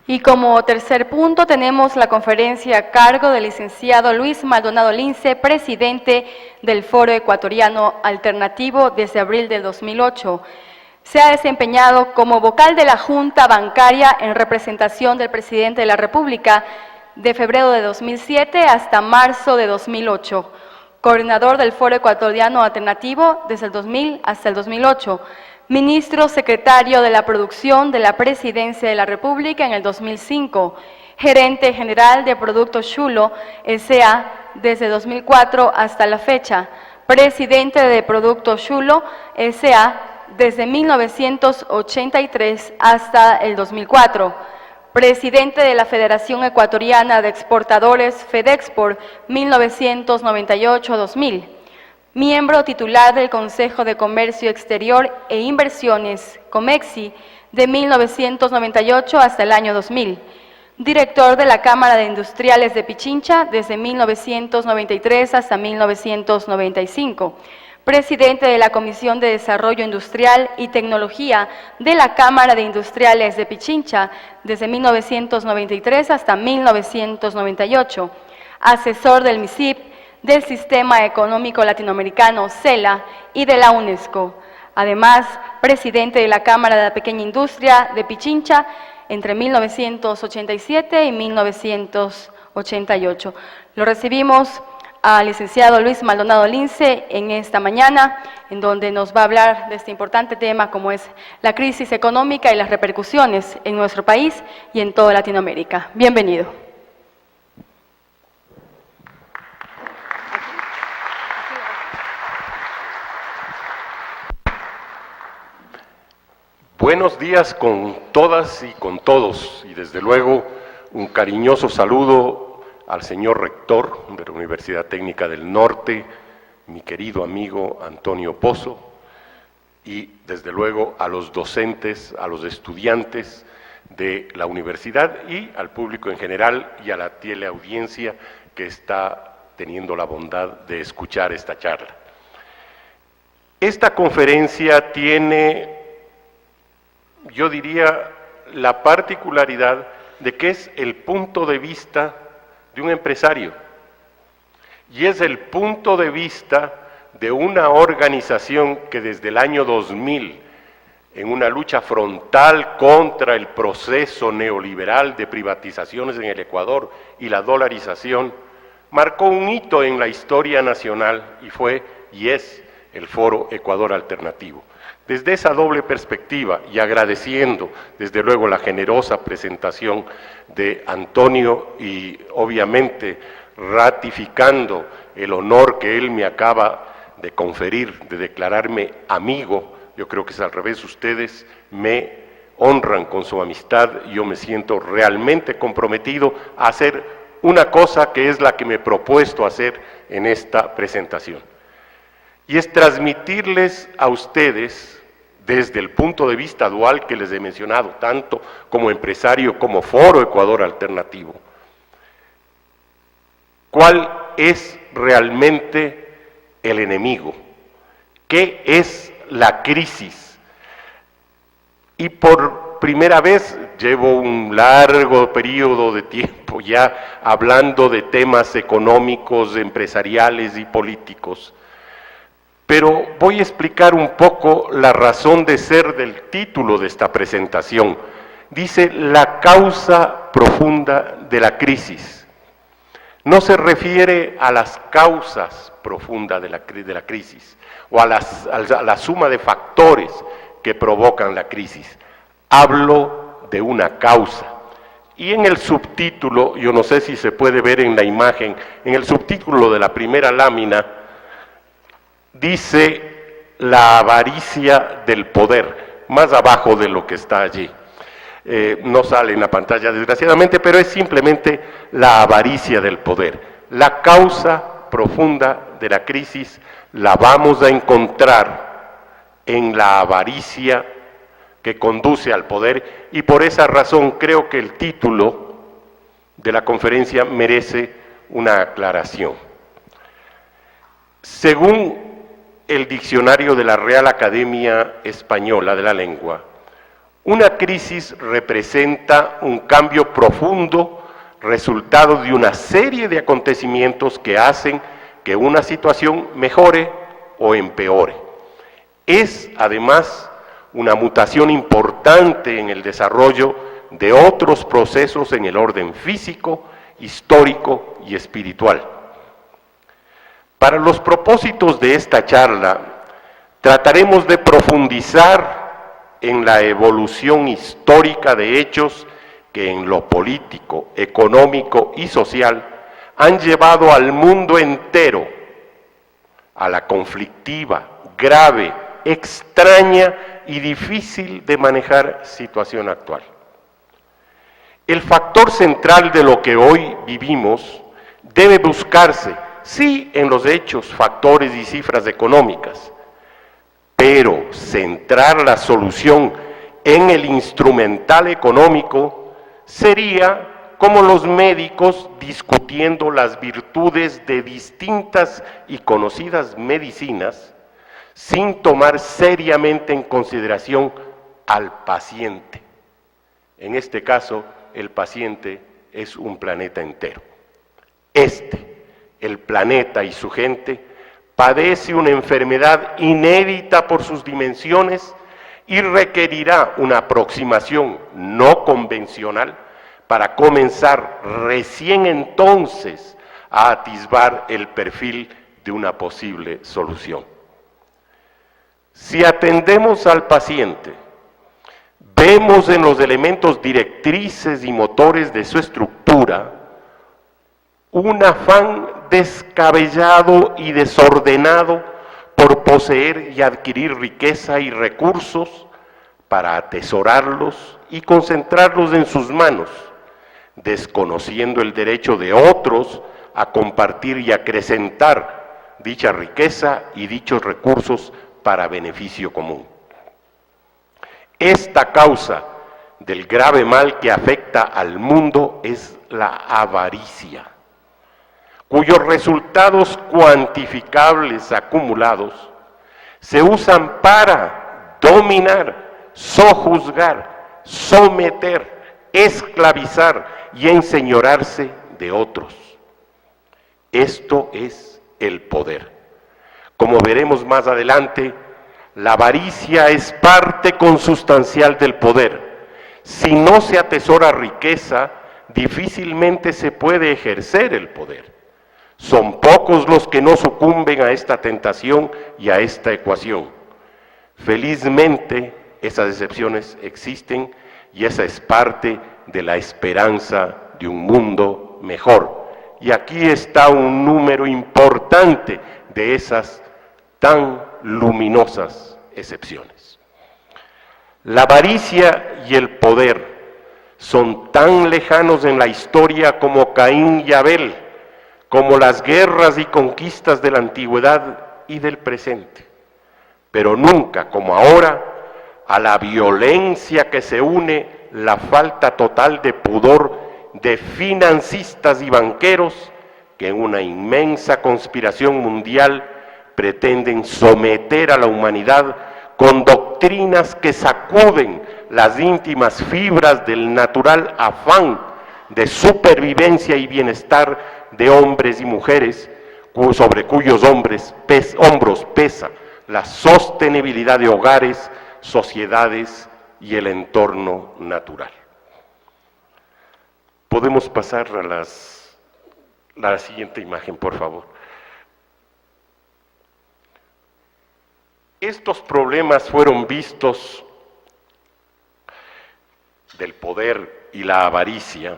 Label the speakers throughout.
Speaker 1: Y como tercer punto tenemos la conferencia a cargo del licenciado Luis Maldonado Lince, presidente del Foro Ecuatoriano Alternativo desde abril del 2008. Se ha desempeñado como vocal de la Junta Bancaria en representación del presidente de la República de febrero de 2007 hasta marzo de 2008. Coordinador del Foro Ecuatoriano Alternativo desde el 2000 hasta el 2008. Ministro secretario de la Producción de la Presidencia de la República en el 2005, gerente general de Productos Chulo S.A. desde 2004 hasta la fecha, presidente de Productos Chulo S.A. desde 1983 hasta el 2004, presidente de la Federación Ecuatoriana de Exportadores FEDEXPOR 1998-2000, miembro titular del Consejo de Comercio Exterior e Inversiones, COMEXI, de 1998 hasta el año 2000, director de la Cámara de Industriales de Pichincha desde 1993 hasta 1995, presidente de la Comisión de Desarrollo Industrial y Tecnología de la Cámara de Industriales de Pichincha desde 1993 hasta 1998, asesor del MISIP, del Sistema Económico Latinoamericano, CELA, y de la UNESCO. Además, presidente de la Cámara de la Pequeña Industria de Pichincha entre 1987 y 1988. Lo recibimos al licenciado Luis Maldonado Lince en esta mañana, en donde nos va a hablar de este importante tema como es la crisis económica y las repercusiones en nuestro país y en toda Latinoamérica. Bienvenido.
Speaker 2: Buenos días con todas y con todos, y desde luego un cariñoso saludo al señor rector de la Universidad Técnica del Norte, mi querido amigo Antonio Pozo, y desde luego a los docentes, a los estudiantes de la universidad y al público en general y a la teleaudiencia que está teniendo la bondad de escuchar esta charla. Esta conferencia tiene, yo diría, la particularidad de que es el punto de vista de un empresario y es el punto de vista de una organización que desde el año 2000, en una lucha frontal contra el proceso neoliberal de privatizaciones en el Ecuador y la dolarización, marcó un hito en la historia nacional y fue y es el Foro Ecuador Alternativo. Desde esa doble perspectiva y agradeciendo desde luego la generosa presentación de Antonio y obviamente ratificando el honor que él me acaba de conferir, de declararme amigo, yo creo que es al revés, ustedes me honran con su amistad y yo me siento realmente comprometido a hacer una cosa que es la que me he propuesto hacer en esta presentación. Y es transmitirles a ustedes, desde el punto de vista dual que les he mencionado, tanto como empresario como Foro Ecuador Alternativo, cuál es realmente el enemigo, qué es la crisis. Y por primera vez llevo un largo periodo de tiempo ya hablando de temas económicos, empresariales y políticos. Pero voy a explicar un poco la razón de ser del título de esta presentación. Dice, la causa profunda de la crisis. No se refiere a las causas profundas de la crisis o a la suma de factores que provocan la crisis. Hablo de una causa. Y en el subtítulo, yo no sé si se puede ver en la imagen, en el subtítulo de la primera lámina, dice la avaricia del poder, más abajo de lo que está allí. No sale en la pantalla desgraciadamente, pero es simplemente la avaricia del poder. La causa profunda de la crisis la vamos a encontrar en la avaricia que conduce al poder y por esa razón creo que el título de la conferencia merece una aclaración. Según el diccionario de la Real Academia Española de la Lengua, Una crisis representa un cambio profundo, resultado de una serie de acontecimientos que hacen que una situación mejore o empeore. Es, además, una mutación importante en el desarrollo de otros procesos en el orden físico, histórico y espiritual. Para los propósitos de esta charla, trataremos de profundizar en la evolución histórica de hechos que en lo político, económico y social han llevado al mundo entero a la conflictiva, grave, extraña y difícil de manejar situación actual. El factor central de lo que hoy vivimos debe buscarse, sí, en los hechos, factores y cifras económicas, pero centrar la solución en el instrumental económico sería como los médicos discutiendo las virtudes de distintas y conocidas medicinas sin tomar seriamente en consideración al paciente. En este caso, el paciente es un planeta entero. El planeta y su gente, padece una enfermedad inédita por sus dimensiones y requerirá una aproximación no convencional para comenzar recién entonces a atisbar el perfil de una posible solución. Si atendemos al paciente, vemos en los elementos directrices y motores de su estructura un afán descabellado y desordenado por poseer y adquirir riqueza y recursos para atesorarlos y concentrarlos en sus manos, desconociendo el derecho de otros a compartir y acrecentar dicha riqueza y dichos recursos para beneficio común. Esta causa del grave mal que afecta al mundo es la avaricia, cuyos resultados cuantificables acumulados se usan para dominar, sojuzgar, someter, esclavizar y enseñorearse de otros. Esto es el poder. Como veremos más adelante, la avaricia es parte consustancial del poder. Si no se atesora riqueza, difícilmente se puede ejercer el poder. Son pocos los que no sucumben a esta tentación y a esta ecuación. Felizmente, esas excepciones existen y esa es parte de la esperanza de un mundo mejor. Y aquí está un número importante de esas tan luminosas excepciones. La avaricia y el poder son tan lejanos en la historia como Caín y Abel, como las guerras y conquistas de la antigüedad y del presente, pero nunca como ahora a la violencia que se une la falta total de pudor de financistas y banqueros que en una inmensa conspiración mundial pretenden someter a la humanidad con doctrinas que sacuden las íntimas fibras del natural afán de supervivencia y bienestar de hombres y mujeres, sobre cuyos hombros pesa la sostenibilidad de hogares, sociedades y el entorno natural. Podemos pasar a la siguiente imagen, por favor. Estos problemas fueron vistos del poder y la avaricia.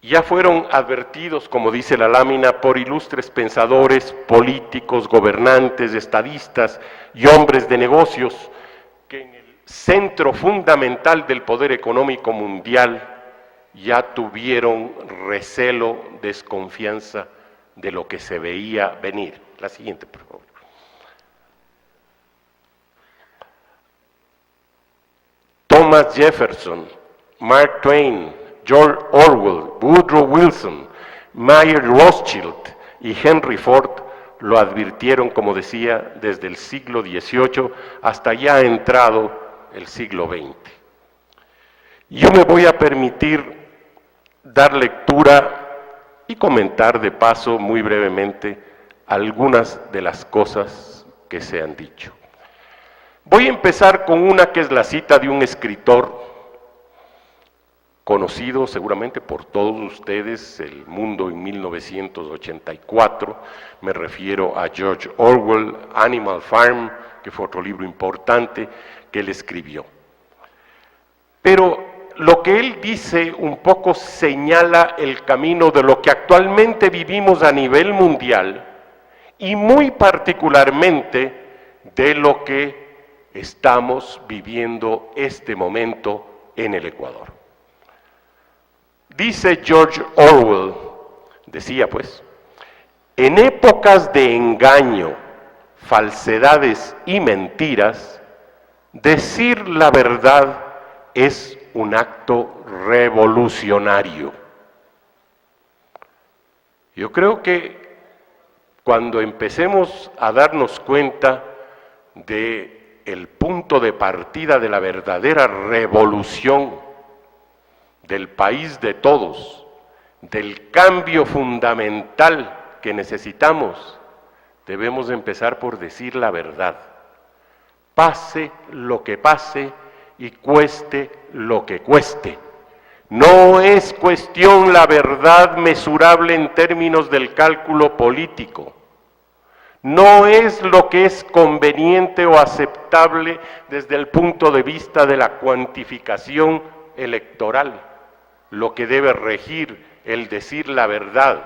Speaker 2: Ya fueron advertidos, como dice la lámina, por ilustres pensadores, políticos, gobernantes, estadistas y hombres de negocios, que en el centro fundamental del poder económico mundial ya tuvieron recelo, desconfianza de lo que se veía venir. La siguiente, por favor. Thomas Jefferson, Mark Twain, George Orwell, Woodrow Wilson, Mayer Rothschild y Henry Ford lo advirtieron, como decía, desde el siglo XVIII hasta ya entrado el siglo XX. Yo me voy a permitir dar lectura y comentar de paso muy brevemente algunas de las cosas que se han dicho. Voy a empezar con una que es la cita de un escritor conocido seguramente por todos ustedes, El Mundo en 1984, me refiero a George Orwell, Animal Farm, que fue otro libro importante que él escribió. Pero lo que él dice un poco señala el camino de lo que actualmente vivimos a nivel mundial y muy particularmente de lo que estamos viviendo este momento en el Ecuador. Dice George Orwell, decía pues, en épocas de engaño, falsedades y mentiras, decir la verdad es un acto revolucionario. Yo creo que cuando empecemos a darnos cuenta de el punto de partida de la verdadera revolución del país de todos, del cambio fundamental que necesitamos, debemos empezar por decir la verdad. Pase lo que pase y cueste lo que cueste. No es cuestión la verdad mesurable en términos del cálculo político. No es lo que es conveniente o aceptable desde el punto de vista de la cuantificación electoral, lo que debe regir el decir la verdad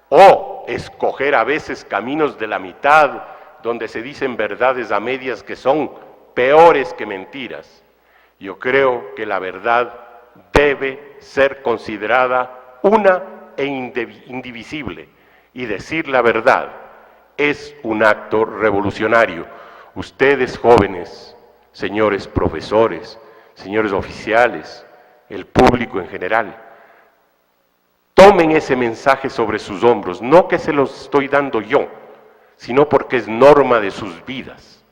Speaker 2: o escoger a veces caminos de la mitad donde se dicen verdades a medias que son peores que mentiras. Yo creo que la verdad debe ser considerada una e indivisible, y decir la verdad es un acto revolucionario. Ustedes jóvenes, señores profesores, señores oficiales, el público en general, tomen ese mensaje sobre sus hombros, no que se los estoy dando yo, sino porque es norma de sus vidas.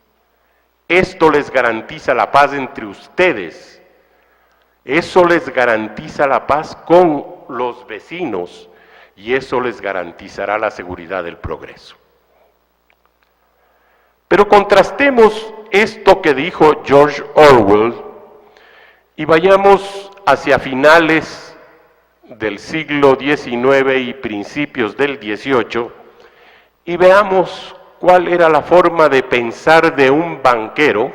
Speaker 2: Esto les garantiza la paz entre ustedes, eso les garantiza la paz con los vecinos y eso les garantizará la seguridad del progreso. Pero contrastemos esto que dijo George Orwell y vayamos hacia finales del siglo XIX y principios del XVIII y veamos cuál era la forma de pensar de un banquero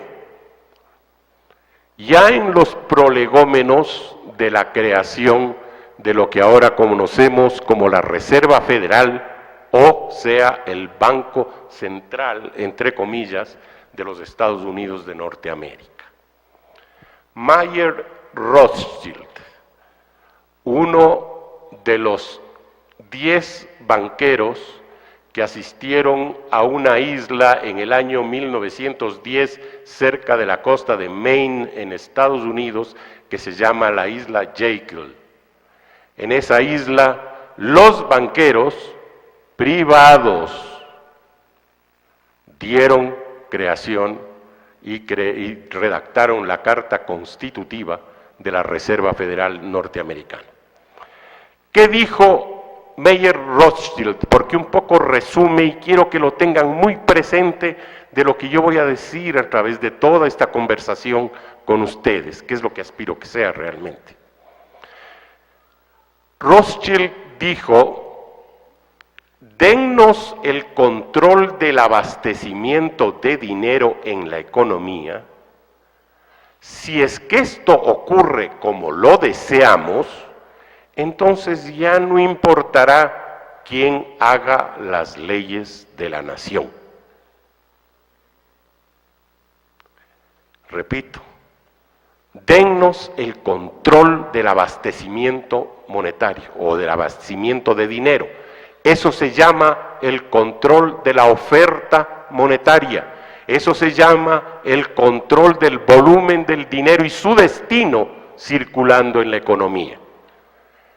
Speaker 2: ya en los prolegómenos de la creación de lo que ahora conocemos como la Reserva Federal, o sea, el Banco Central, entre comillas, de los Estados Unidos de Norteamérica. Mayer Rothschild, uno de los 10 banqueros que asistieron a una isla en el año 1910 cerca de la costa de Maine en Estados Unidos, que se llama la isla Jekyll. En esa isla los banqueros privados dieron creación y redactaron la Carta Constitutiva de la Reserva Federal Norteamericana. ¿Qué dijo Mayer Rothschild? Porque un poco resume y quiero que lo tengan muy presente de lo que yo voy a decir a través de toda esta conversación con ustedes, que es lo que aspiro que sea realmente. Rothschild dijo: dennos el control del abastecimiento de dinero en la economía. Si es que esto ocurre como lo deseamos, entonces ya no importará quién haga las leyes de la nación. Repito, dennos el control del abastecimiento monetario o del abastecimiento de dinero. Eso se llama el control de la oferta monetaria. Eso se llama el control del volumen del dinero y su destino circulando en la economía.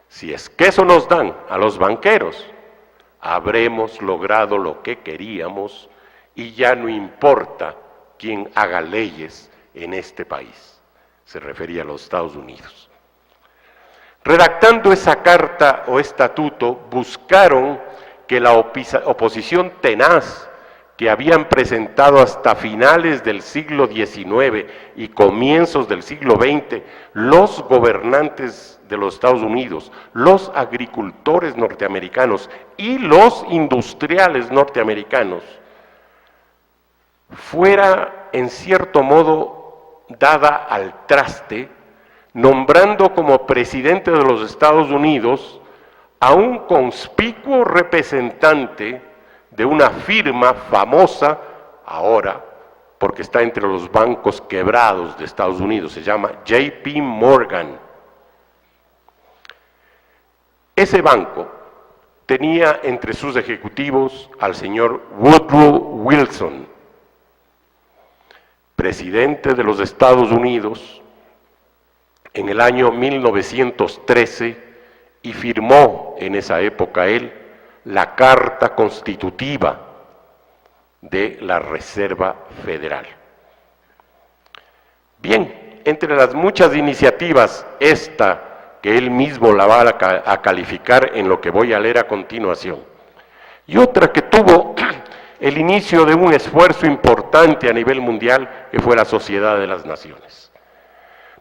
Speaker 2: Si es que eso nos dan a los banqueros, habremos logrado lo que queríamos y ya no importa quién haga leyes en este país. Se refería a los Estados Unidos. Redactando esa carta o estatuto, buscaron que la oposición tenaz que habían presentado hasta finales del siglo XIX y comienzos del siglo XX, los gobernantes de los Estados Unidos, los agricultores norteamericanos y los industriales norteamericanos, fuera en cierto modo dada al traste, nombrando como presidente de los Estados Unidos a un conspicuo representante de una firma famosa ahora, porque está entre los bancos quebrados de Estados Unidos, se llama JP Morgan. Ese banco tenía entre sus ejecutivos al señor Woodrow Wilson, presidente de los Estados Unidos en el año 1913, y firmó en esa época él la Carta Constitutiva de la Reserva Federal. Bien, entre las muchas iniciativas, esta que él mismo la va a calificar en lo que voy a leer a continuación, y otra que tuvo el inicio de un esfuerzo importante a nivel mundial, que fue la Sociedad de las Naciones.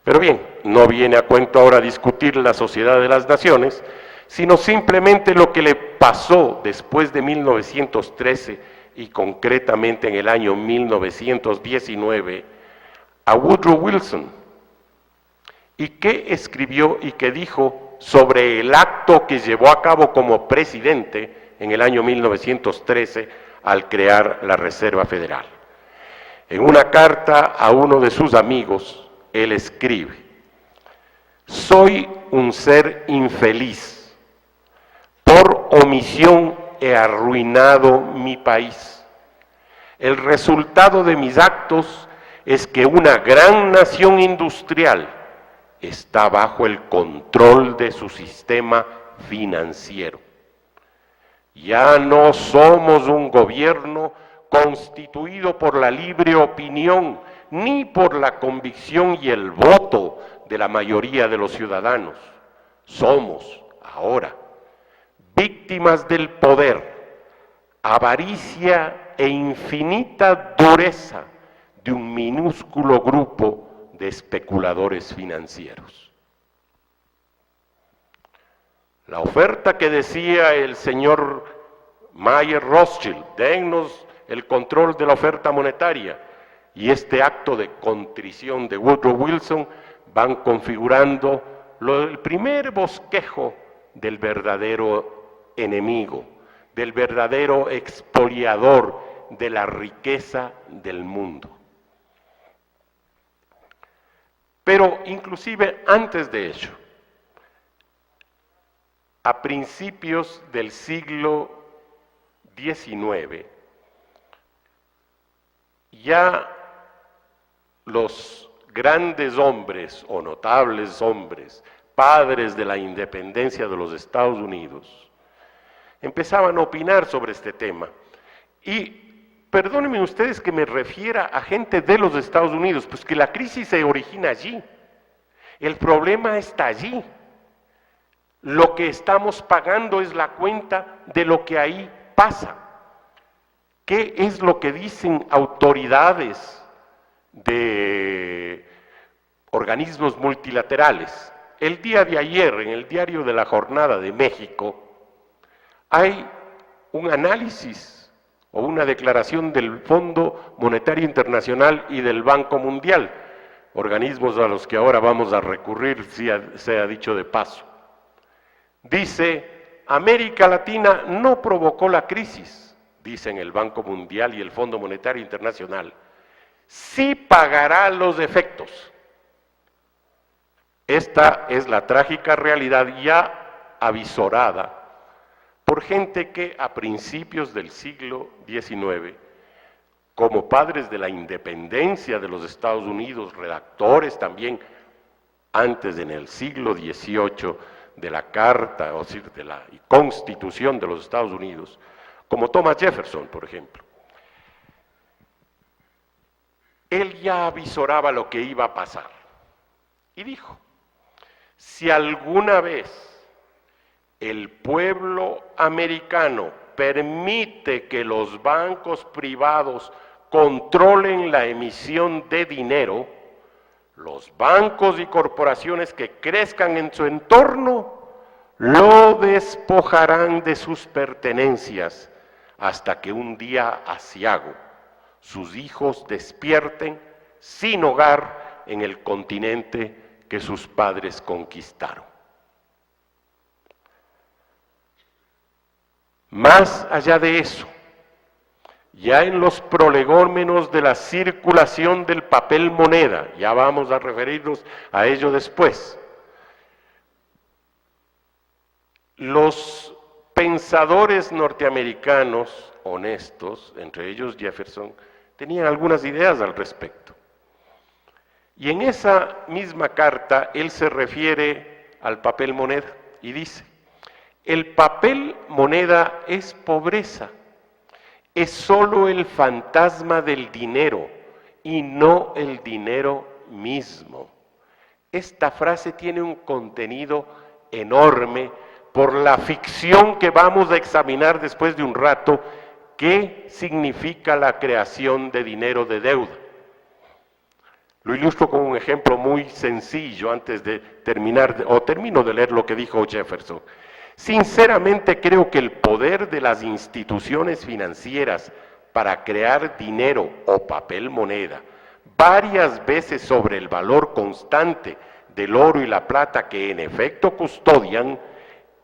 Speaker 2: Pero bien, no viene a cuento ahora discutir la Sociedad de las Naciones, sino simplemente lo que le pasó después de 1913 y concretamente en el año 1919 a Woodrow Wilson, y qué escribió y qué dijo sobre el acto que llevó a cabo como presidente en el año 1913 al crear la Reserva Federal. En una carta a uno de sus amigos, él escribe: soy un ser infeliz, por omisión he arruinado mi país. El resultado de mis actos es que una gran nación industrial está bajo el control de su sistema financiero. Ya no somos un gobierno constituido por la libre opinión, ni por la convicción y el voto de la mayoría de los ciudadanos. Somos ahora víctimas del poder, avaricia e infinita dureza de un minúsculo grupo de especuladores financieros. La oferta que decía el señor Mayer Rothschild, dennos el control de la oferta monetaria, y este acto de contrición de Woodrow Wilson van configurando el primer bosquejo del verdadero enemigo, del verdadero expoliador de la riqueza del mundo. Pero inclusive antes de ello, a principios del siglo XIX, ya los grandes hombres o notables hombres, padres de la independencia de los Estados Unidos, empezaban a opinar sobre este tema. Y perdónenme ustedes que me refiera a gente de los Estados Unidos, pues que la crisis se origina allí, el problema está allí. Lo que estamos pagando es la cuenta de lo que ahí pasa. ¿Qué es lo que dicen autoridades de organismos multilaterales? El día de ayer, en el diario de La Jornada de México, hay un análisis o una declaración del Fondo Monetario Internacional y del Banco Mundial, organismos a los que ahora vamos a recurrir, sea dicho de paso. Dice: América Latina no provocó la crisis, dicen el Banco Mundial y el Fondo Monetario Internacional, sí pagará los efectos. Esta es la trágica realidad ya avisorada por gente que a principios del siglo XIX, como padres de la independencia de los Estados Unidos, redactores también, antes en el siglo XVIII, de la Carta, o decir, de la Constitución de los Estados Unidos, como Thomas Jefferson, por ejemplo. él ya avisoraba lo que iba a pasar y dijo, si alguna vez el pueblo americano permite que los bancos privados controlen la emisión de dinero, los bancos y corporaciones que crezcan en su entorno lo despojarán de sus pertenencias hasta que un día aciago sus hijos despierten sin hogar en el continente que sus padres conquistaron. Más allá de eso, ya en los prolegómenos de la circulación del papel moneda, ya vamos a referirnos a ello después, los pensadores norteamericanos honestos, entre ellos Jefferson, tenían algunas ideas al respecto. Y en esa misma carta él se refiere al papel moneda y dice, el papel moneda es pobreza, es solo el fantasma del dinero y no el dinero mismo. Esta frase tiene un contenido enorme por la ficción que vamos a examinar después de un rato, qué significa la creación de dinero de deuda. Lo ilustro con un ejemplo muy sencillo antes de terminar, o termino de leer lo que dijo Jefferson. Sinceramente creo que el poder de las instituciones financieras para crear dinero o papel moneda varias veces sobre el valor constante del oro y la plata que en efecto custodian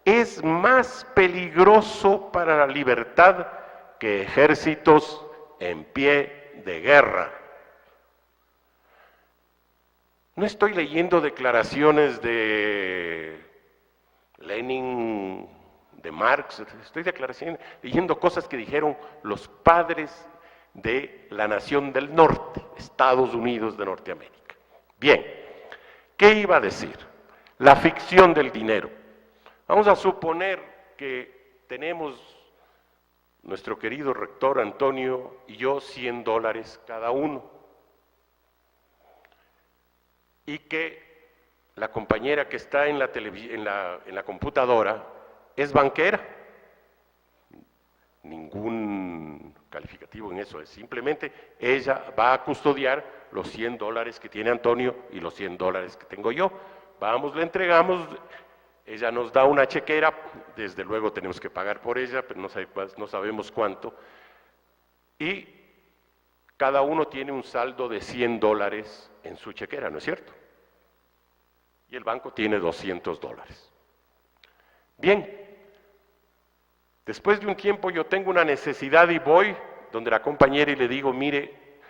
Speaker 2: es más peligroso para la libertad que ejércitos en pie de guerra. No estoy leyendo declaraciones de Lenin, de Marx, estoy leyendo cosas que dijeron los padres de la nación del norte, Estados Unidos de Norteamérica. Bien, ¿qué iba a decir? La ficción del dinero. Vamos a suponer que tenemos nuestro querido rector Antonio y yo $100 cada uno, y que la compañera que está en la computadora es banquera. Ningún calificativo en eso, es simplemente ella va a custodiar los $100 que tiene Antonio y los $100 que tengo yo. Vamos, le entregamos, ella nos da una chequera, desde luego tenemos que pagar por ella, pero no sabemos cuánto, y cada uno tiene un saldo de $100 en su chequera, ¿no es cierto? Y el banco tiene $200. Bien, después de un tiempo yo tengo una necesidad y voy donde la compañera y le digo, mire,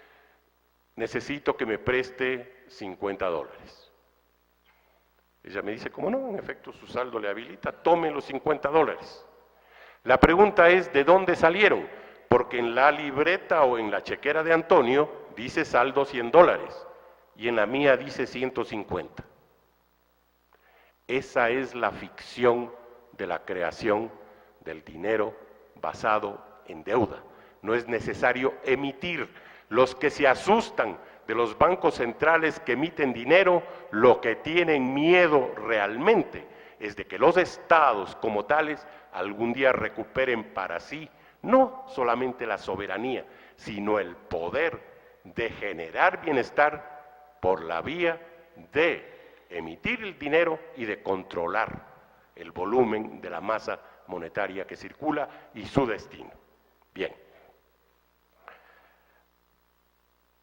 Speaker 2: necesito que me preste $50. Ella me dice, ¿cómo no? En efecto, su saldo le habilita, tome los $50. La pregunta es, ¿de dónde salieron? Porque en la libreta o en la chequera de Antonio dice saldo $100 y en la mía dice 150. Esa es la ficción de la creación del dinero basado en deuda. No es necesario emitir. Los que se asustan de los bancos centrales que emiten dinero, lo que tienen miedo realmente es de que los estados como tales algún día recuperen para sí, no solamente la soberanía, sino el poder de generar bienestar por la vía de emitir el dinero y de controlar el volumen de la masa monetaria que circula y su destino. Bien.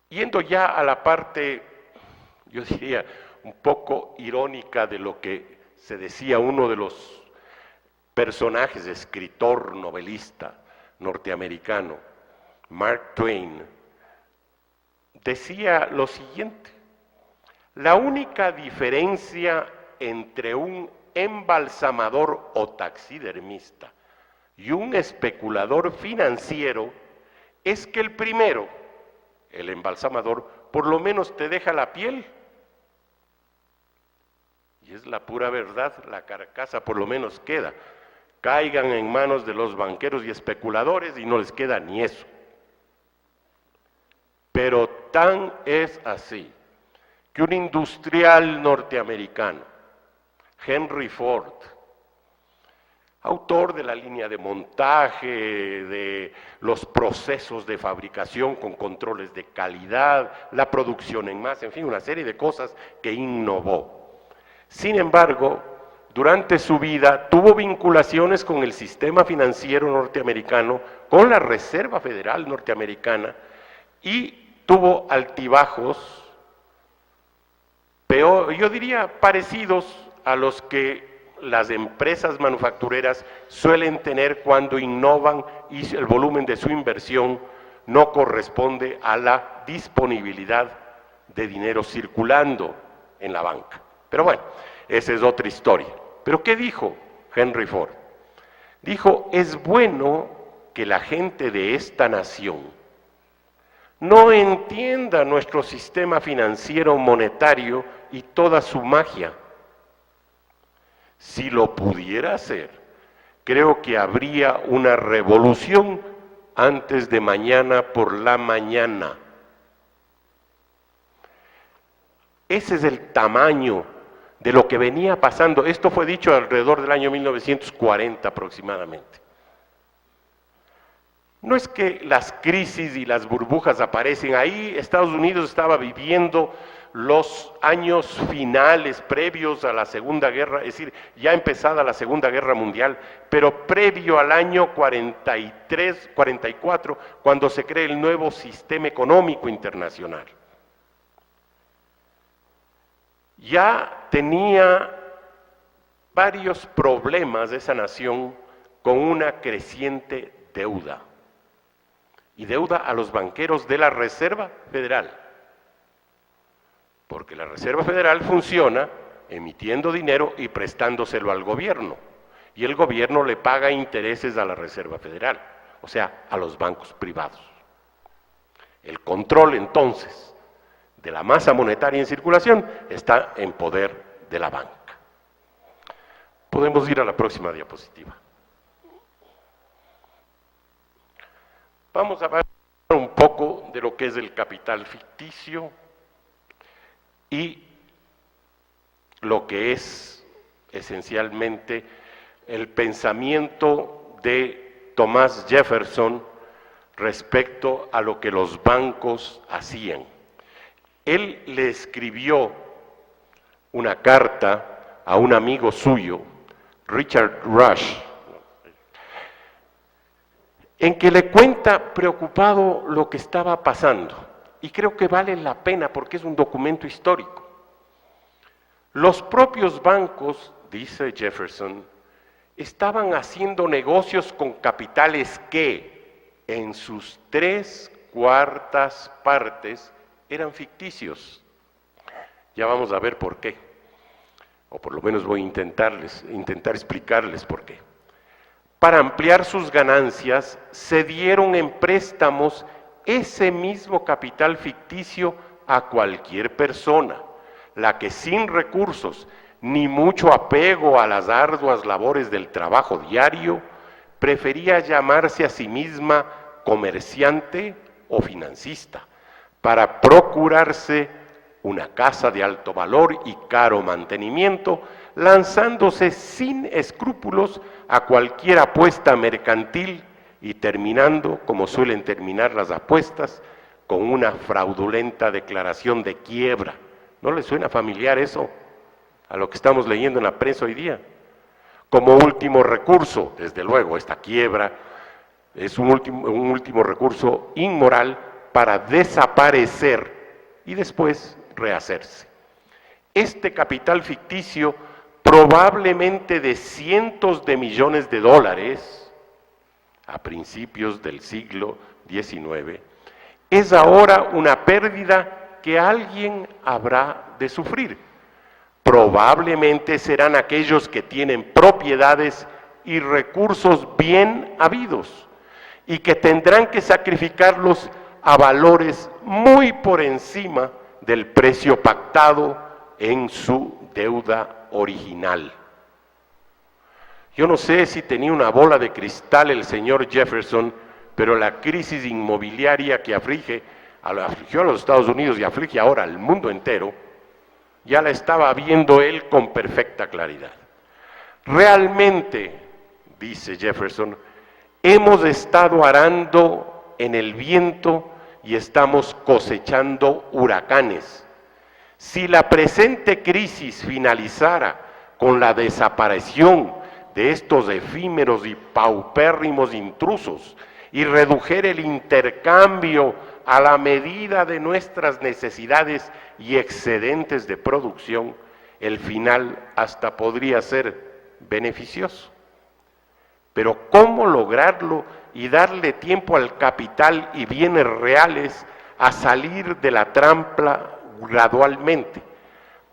Speaker 2: Yendo ya a la parte, yo diría, un poco irónica de lo que se decía uno de los personajes, escritor, novelista norteamericano, Mark Twain, decía lo siguiente: la única diferencia entre un embalsamador o taxidermista y un especulador financiero es que el primero, el embalsamador, por lo menos te deja la piel. Y es la pura verdad, la carcasa por lo menos queda. Caigan en manos de los banqueros y especuladores y no les queda ni eso. pero tan es así que un industrial norteamericano, Henry Ford, autor de la línea de montaje, de los procesos de fabricación con controles de calidad, la producción en masa, en fin, una serie de cosas que innovó. Sin embargo, durante su vida tuvo vinculaciones con el sistema financiero norteamericano, con la Reserva Federal norteamericana, y tuvo altibajos, peor, yo diría parecidos a los que las empresas manufactureras suelen tener cuando innovan y el volumen de su inversión no corresponde a la disponibilidad de dinero circulando en la banca. Pero bueno, esa es otra historia. ¿Pero qué dijo Henry Ford? Dijo, es bueno que la gente de esta nación no entienda nuestro sistema financiero monetario y toda su magia. Si lo pudiera hacer, creo que habría una revolución antes de mañana por la mañana. Ese es el tamaño de lo que venía pasando. Esto fue dicho alrededor del año 1940 aproximadamente. No es que las crisis y las burbujas aparecen ahí. Estados Unidos estaba viviendo los años finales previos a la Segunda Guerra, es decir, ya empezada la Segunda Guerra Mundial, pero previo al año 43, 44, cuando se crea el nuevo sistema económico internacional. Ya tenía varios problemas esa nación con una creciente deuda, y deuda a los banqueros de la Reserva Federal, porque la Reserva Federal funciona emitiendo dinero y prestándoselo al gobierno, y el gobierno le paga intereses a la Reserva Federal, o sea, a los bancos privados. El control entonces de la masa monetaria en circulación está en poder de la banca. Podemos ir a la próxima diapositiva. Vamos a hablar un poco de lo que es el capital ficticio y lo que es esencialmente el pensamiento de Thomas Jefferson respecto a lo que los bancos hacían. Él le escribió una carta a un amigo suyo, Richard Rush, en que le cuenta preocupado lo que estaba pasando, y creo que vale la pena porque es un documento histórico. Los propios bancos, dice Jefferson, estaban haciendo negocios con capitales que, en sus 3/4 partes, eran ficticios. Ya vamos a ver por qué, o por lo menos voy a intentar explicarles por qué. Para ampliar sus ganancias, se dieron en préstamos ese mismo capital ficticio a cualquier persona, la que sin recursos ni mucho apego a las arduas labores del trabajo diario, prefería llamarse a sí misma comerciante o financista, para procurarse una casa de alto valor y caro mantenimiento, lanzándose sin escrúpulos a cualquier apuesta mercantil y terminando, como suelen terminar las apuestas, con una fraudulenta declaración de quiebra. ¿No les suena familiar eso a lo que estamos leyendo en la prensa hoy día? Como último recurso, desde luego, esta quiebra es un último recurso inmoral para desaparecer y después rehacerse. Este capital ficticio, probablemente de cientos de millones de dólares a principios del siglo XIX, es ahora una pérdida que alguien habrá de sufrir. Probablemente serán aquellos que tienen propiedades y recursos bien habidos y que tendrán que sacrificarlos a valores muy por encima del precio pactado en su deuda original. Yo no sé si tenía una bola de cristal el señor Jefferson, pero la crisis inmobiliaria que aflige afligió a los Estados Unidos y aflige ahora al mundo entero, ya la estaba viendo él con perfecta claridad. Realmente, dice Jefferson, hemos estado arando en el viento y estamos cosechando huracanes. Si la presente crisis finalizara con la desaparición de estos efímeros y paupérrimos intrusos y redujera el intercambio a la medida de nuestras necesidades y excedentes de producción, el final hasta podría ser beneficioso. Pero ¿cómo lograrlo y darle tiempo al capital y bienes reales a salir de la trampa gradualmente?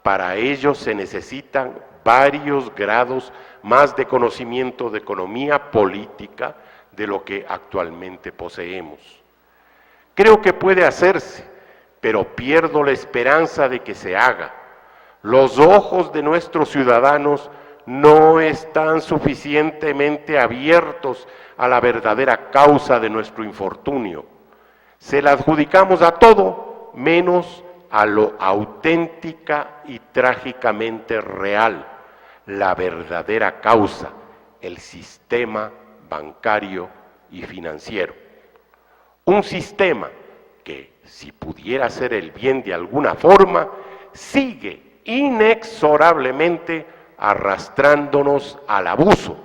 Speaker 2: Para ello se necesitan varios grados más de conocimiento de economía política de lo que actualmente poseemos. Creo que puede hacerse, pero pierdo la esperanza de que se haga. Los ojos de nuestros ciudadanos no están suficientemente abiertos a la verdadera causa de nuestro infortunio. Se la adjudicamos a todo menos a lo auténtica y trágicamente real, la verdadera causa, el sistema bancario y financiero. Un sistema que, si pudiera hacer el bien de alguna forma, sigue inexorablemente arrastrándonos al abuso,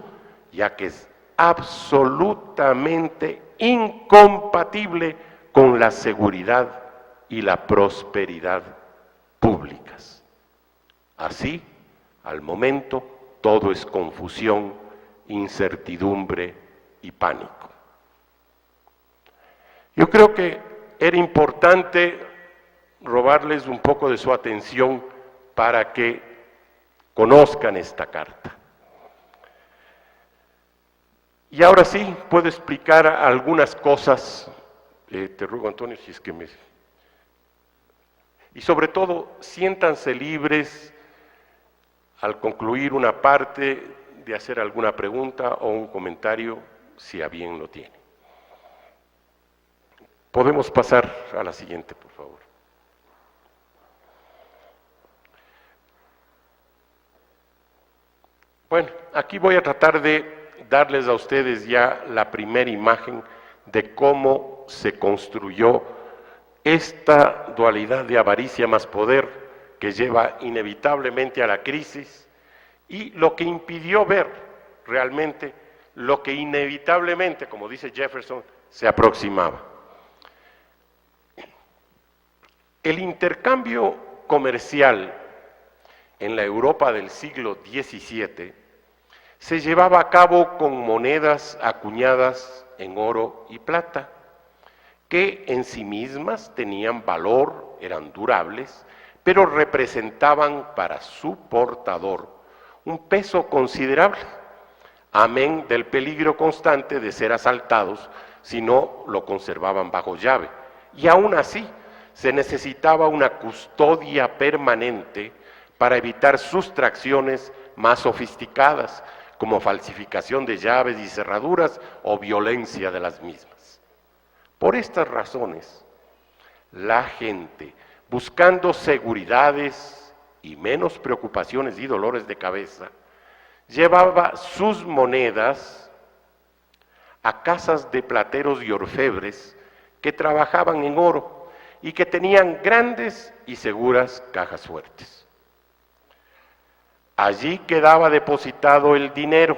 Speaker 2: ya que es absolutamente incompatible con la seguridad y la prosperidad públicas. Así, al momento, todo es confusión, incertidumbre y pánico. Yo creo que era importante robarles un poco de su atención para que conozcan esta carta. Y ahora sí, puedo explicar algunas cosas, te ruego, Antonio, si es que me... Y sobre todo, siéntanse libres al concluir una parte de hacer alguna pregunta o un comentario, si a bien lo tiene. Podemos pasar a la siguiente, por favor. Bueno, aquí voy a tratar de darles a ustedes ya la primera imagen de cómo se construyó esta dualidad de avaricia más poder que lleva inevitablemente a la crisis y lo que impidió ver realmente lo que inevitablemente, como dice Jefferson, se aproximaba. El intercambio comercial en la Europa del siglo XVII se llevaba a cabo con monedas acuñadas en oro y plata, que en sí mismas tenían valor, eran durables, pero representaban para su portador un peso considerable, amén del peligro constante de ser asaltados si no lo conservaban bajo llave. Y aún así, se necesitaba una custodia permanente para evitar sustracciones más sofisticadas, como falsificación de llaves y cerraduras o violencia de las mismas. Por estas razones, la gente, buscando seguridades y menos preocupaciones y dolores de cabeza, llevaba sus monedas a casas de plateros y orfebres que trabajaban en oro y que tenían grandes y seguras cajas fuertes. Allí quedaba depositado el dinero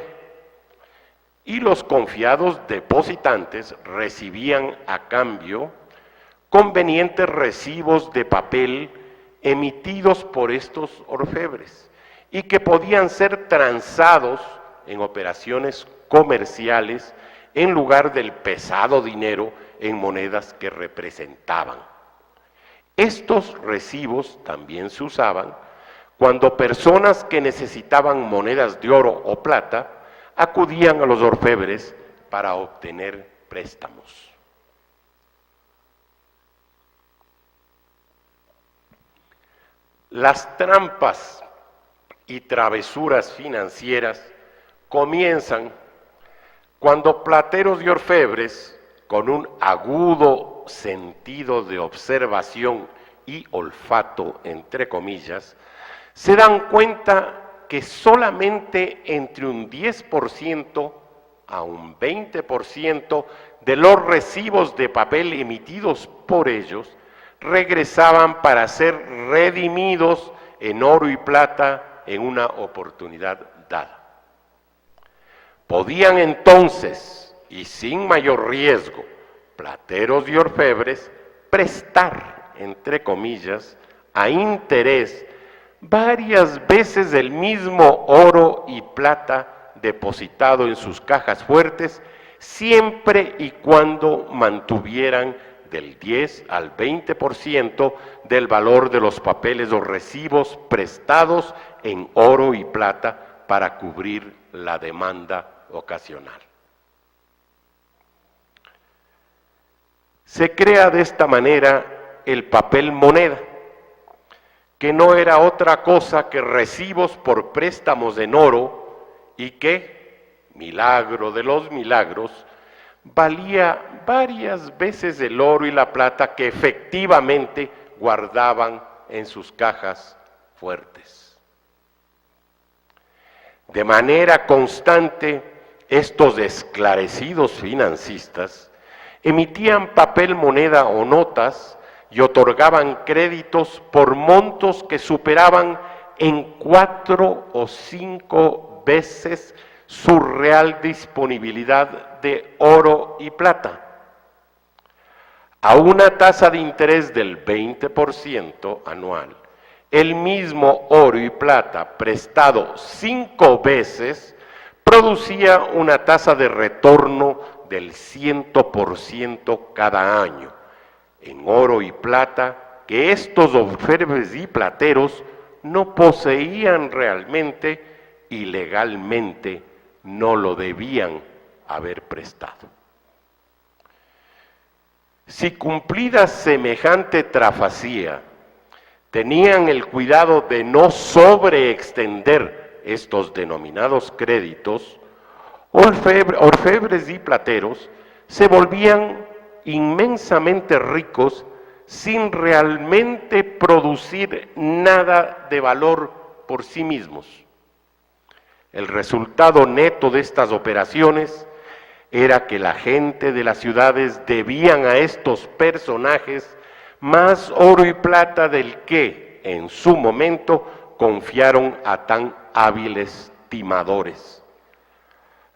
Speaker 2: y los confiados depositantes recibían a cambio convenientes recibos de papel emitidos por estos orfebres y que podían ser transados en operaciones comerciales en lugar del pesado dinero en monedas que representaban. Estos recibos también se usaban cuando personas que necesitaban monedas de oro o plata acudían a los orfebres para obtener préstamos. Las trampas y travesuras financieras comienzan cuando plateros y orfebres, con un agudo poco sentido de observación y olfato, entre comillas, se dan cuenta que solamente entre un 10% a un 20% de los recibos de papel emitidos por ellos regresaban para ser redimidos en oro y plata en una oportunidad dada. Podían entonces, y sin mayor riesgo, plateros y orfebres prestar, entre comillas, a interés varias veces el mismo oro y plata depositado en sus cajas fuertes, siempre y cuando mantuvieran del 10 al 20% del valor de los papeles o recibos prestados en oro y plata para cubrir la demanda ocasional. Se crea de esta manera el papel moneda, que no era otra cosa que recibos por préstamos en oro y que, milagro de los milagros, valía varias veces el oro y la plata que efectivamente guardaban en sus cajas fuertes. De manera constante, estos esclarecidos financistas emitían papel moneda o notas y otorgaban créditos por montos que superaban en 4 o 5 veces su real disponibilidad de oro y plata. A una tasa de interés del 20% anual, el mismo oro y plata prestado 5 veces producía una tasa de retorno del 100% cada año, en oro y plata que estos orfebres y plateros no poseían realmente y legalmente no lo debían haber prestado. Si cumplida semejante trafacía, tenían el cuidado de no sobreextender estos denominados créditos, orfebres y plateros se volvían inmensamente ricos sin realmente producir nada de valor por sí mismos. El resultado neto de estas operaciones era que la gente de las ciudades debían a estos personajes más oro y plata del que, en su momento, confiaron a tan hábiles timadores.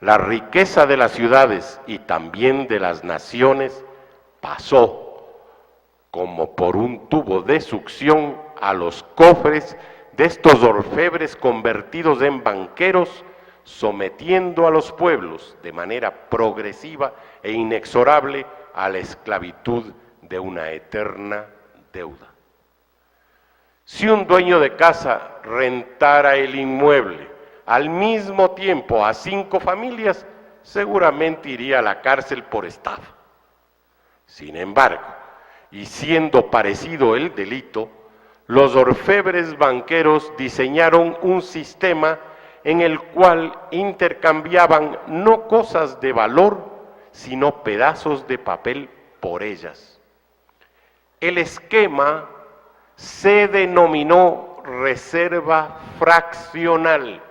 Speaker 2: La riqueza de las ciudades y también de las naciones pasó como por un tubo de succión a los cofres de estos orfebres convertidos en banqueros, sometiendo a los pueblos de manera progresiva e inexorable a la esclavitud de una eterna deuda. Si un dueño de casa rentara el inmueble al mismo tiempo a 5 familias, seguramente iría a la cárcel por estafa. Sin embargo, y siendo parecido el delito, los orfebres banqueros diseñaron un sistema en el cual intercambiaban no cosas de valor, sino pedazos de papel por ellas. El esquema se denominó reserva fraccional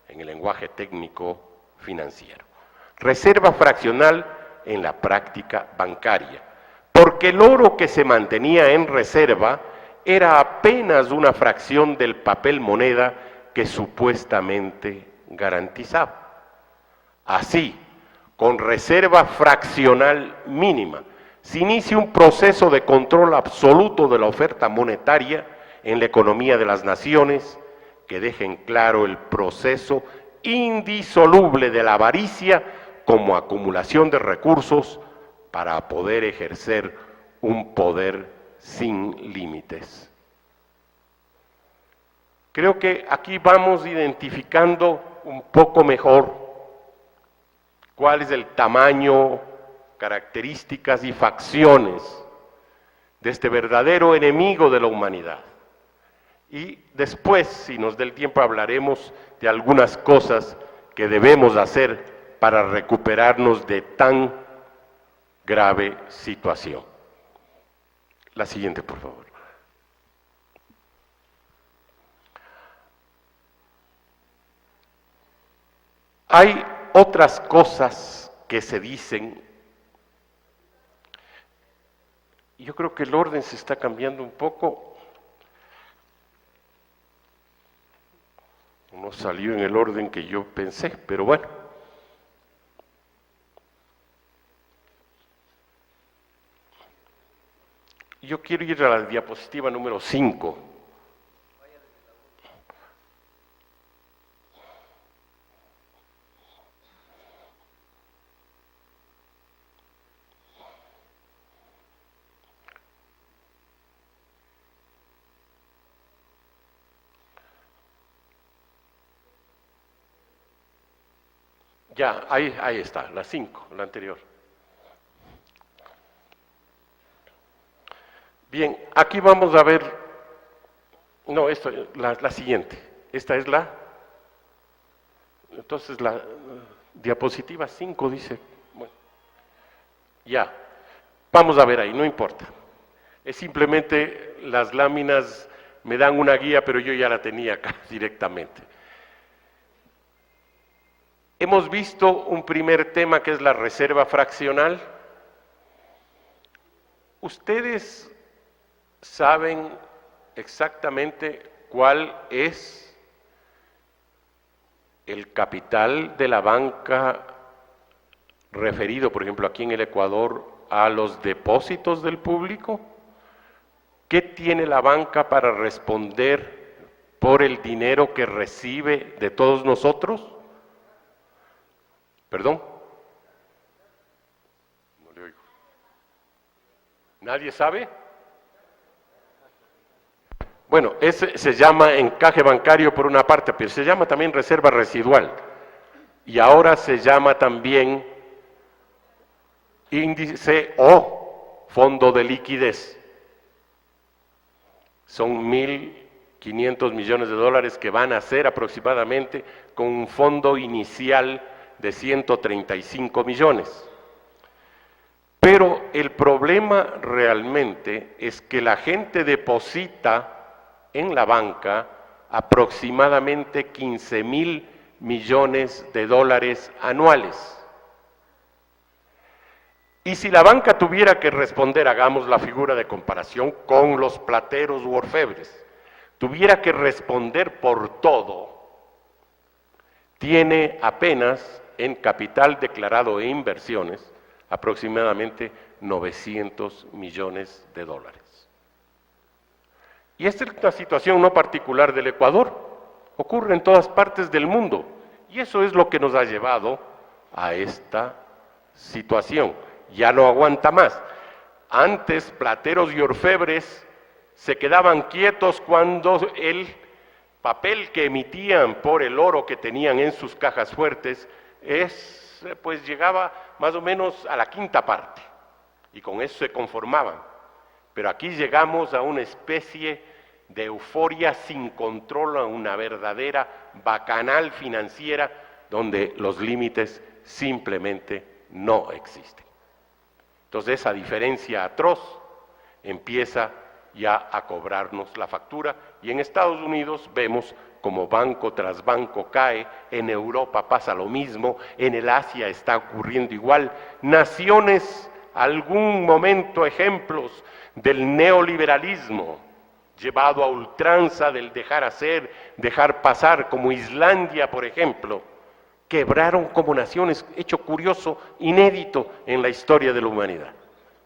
Speaker 2: en el lenguaje técnico financiero. Reserva fraccional en la práctica bancaria, porque el oro que se mantenía en reserva era apenas una fracción del papel moneda que supuestamente garantizaba. Así, con reserva fraccional mínima, se inicia un proceso de control absoluto de la oferta monetaria en la economía de las naciones, que dejen claro el proceso indisoluble de la avaricia como acumulación de recursos para poder ejercer un poder sin límites. Creo que aquí vamos identificando un poco mejor cuál es el tamaño, características y facciones de este verdadero enemigo de la humanidad. Y después, si nos da el tiempo, hablaremos de algunas cosas que debemos hacer para recuperarnos de tan grave situación. La siguiente, por favor. Hay otras cosas que se dicen. Yo creo que el orden se está cambiando un poco. No salió en el orden que yo pensé, pero bueno. Yo quiero ir a la diapositiva número 5. Ya, ahí está, la 5, la anterior. Bien, aquí vamos a ver, no, la siguiente. Esta es entonces la diapositiva 5 dice, bueno, ya, vamos a ver ahí, no importa. Es simplemente las láminas me dan una guía, pero yo ya la tenía acá directamente. Hemos visto un primer tema que es la reserva fraccional. Ustedes saben exactamente cuál es el capital de la banca referido, por ejemplo, aquí en el Ecuador, a los depósitos del público. ¿Qué tiene la banca para responder por el dinero que recibe de todos nosotros? ¿Perdón? No le oigo. ¿Nadie sabe? Bueno, ese se llama encaje bancario por una parte, pero se llama también reserva residual. Y ahora se llama también índice o fondo de liquidez. Son 1.500 millones de dólares que van a ser aproximadamente con un fondo inicial de 135 millones. Pero el problema realmente es que la gente deposita en la banca aproximadamente 15.000 millones de dólares anuales. Y si la banca tuviera que responder, hagamos la figura de comparación con los plateros u orfebres, tuviera que responder por todo, tiene apenas en capital declarado e inversiones aproximadamente 900 millones de dólares. Y esta es una situación no particular del Ecuador, ocurre en todas partes del mundo, y eso es lo que nos ha llevado a esta situación. Ya no aguanta más. Antes, plateros y orfebres se quedaban quietos cuando el papel que emitían por el oro que tenían en sus cajas fuertes pues llegaba más o menos a la quinta parte, y con eso se conformaban. Pero aquí llegamos a una especie de euforia sin control, a una verdadera bacanal financiera donde los límites simplemente no existen. Entonces esa diferencia atroz empieza ya a cobrarnos la factura, y en Estados Unidos vemos como banco tras banco cae, en Europa pasa lo mismo, en el Asia está ocurriendo igual. Naciones, algún momento ejemplos del neoliberalismo, llevado a ultranza del dejar hacer, dejar pasar, como Islandia, por ejemplo, quebraron como naciones, hecho curioso, inédito en la historia de la humanidad.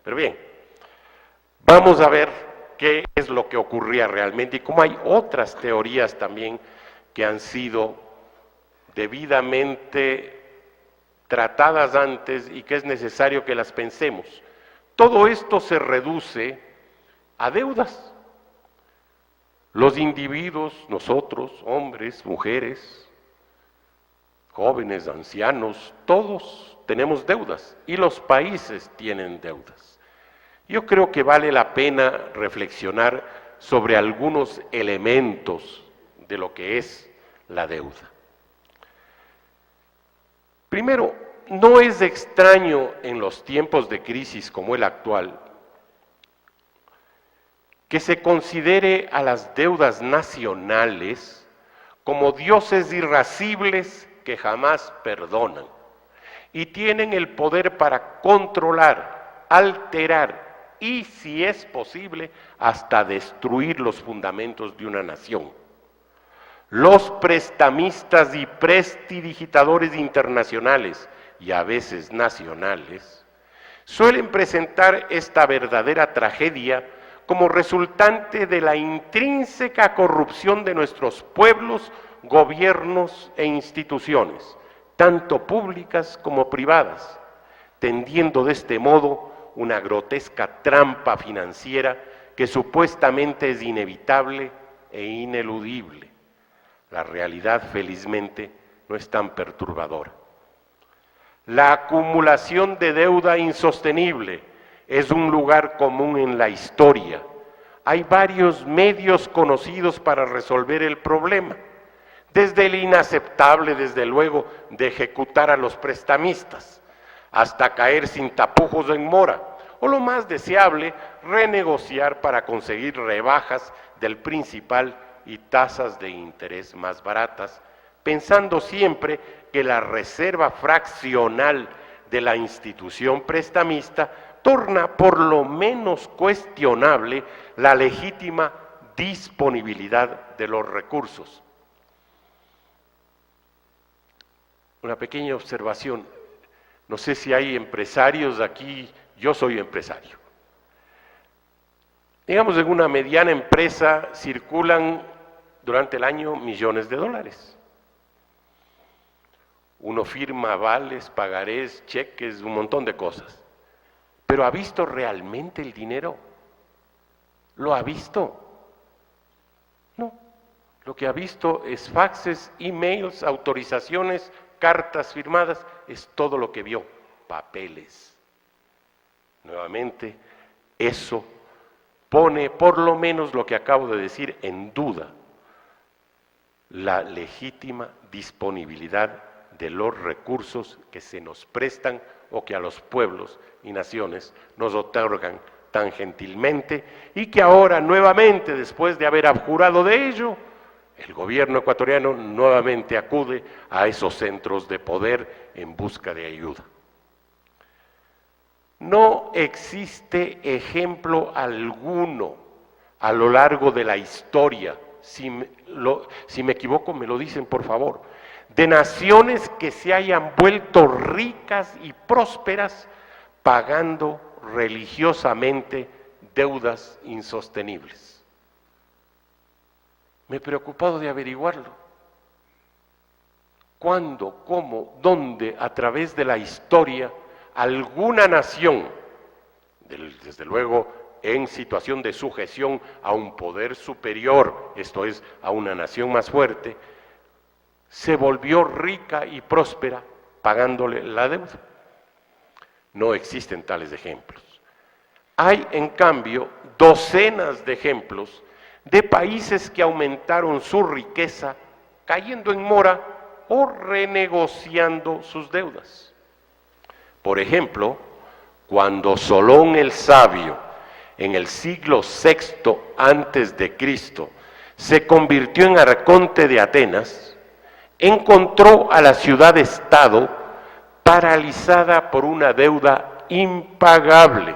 Speaker 2: Pero bien, vamos a ver qué es lo que ocurría realmente y cómo hay otras teorías también que han sido debidamente tratadas antes y que es necesario que las pensemos. Todo esto se reduce a deudas. Los individuos, nosotros, hombres, mujeres, jóvenes, ancianos, todos tenemos deudas y los países tienen deudas. Yo creo que vale la pena reflexionar sobre algunos elementos de lo que es la deuda. Primero, no es extraño en los tiempos de crisis como el actual que se considere a las deudas nacionales como dioses irascibles que jamás perdonan y tienen el poder para controlar, alterar y, si es posible, hasta destruir los fundamentos de una nación. Los prestamistas y prestidigitadores internacionales y a veces nacionales suelen presentar esta verdadera tragedia como resultante de la intrínseca corrupción de nuestros pueblos, gobiernos e instituciones, tanto públicas como privadas, tendiendo de este modo una grotesca trampa financiera que supuestamente es inevitable e ineludible. La realidad, felizmente, no es tan perturbadora. La acumulación de deuda insostenible es un lugar común en la historia. Hay varios medios conocidos para resolver el problema, desde el inaceptable, desde luego, de ejecutar a los prestamistas, hasta caer sin tapujos en mora, o lo más deseable, renegociar para conseguir rebajas del principal y tasas de interés más baratas, pensando siempre que la reserva fraccional de la institución prestamista torna por lo menos cuestionable la legítima disponibilidad de los recursos. Una pequeña observación, no sé si hay empresarios aquí, yo soy empresario. Digamos, en una mediana empresa circulan durante el año millones de dólares. Uno firma avales, pagarés, cheques, un montón de cosas. ¿Pero ha visto realmente el dinero? ¿Lo ha visto? No. Lo que ha visto es faxes, emails, autorizaciones, cartas firmadas, es todo lo que vio, papeles. Nuevamente, eso pone por lo menos lo que acabo de decir en duda, la legítima disponibilidad de los recursos que se nos prestan o que a los pueblos y naciones nos otorgan tan gentilmente y que ahora nuevamente, después de haber abjurado de ello, el gobierno ecuatoriano nuevamente acude a esos centros de poder en busca de ayuda. No existe ejemplo alguno a lo largo de la historia, si me equivoco me lo dicen por favor, de naciones que se hayan vuelto ricas y prósperas pagando religiosamente deudas insostenibles. Me he preocupado de averiguarlo. ¿Cuándo, cómo, dónde, a través de la historia, alguna nación, desde luego en situación de sujeción a un poder superior, esto es, a una nación más fuerte, se volvió rica y próspera pagándole la deuda? No existen tales ejemplos. Hay, en cambio, docenas de ejemplos de países que aumentaron su riqueza cayendo en mora o renegociando sus deudas. Por ejemplo, cuando Solón el Sabio, en el siglo VI antes de Cristo, se convirtió en arconte de Atenas, encontró a la ciudad-estado paralizada por una deuda impagable.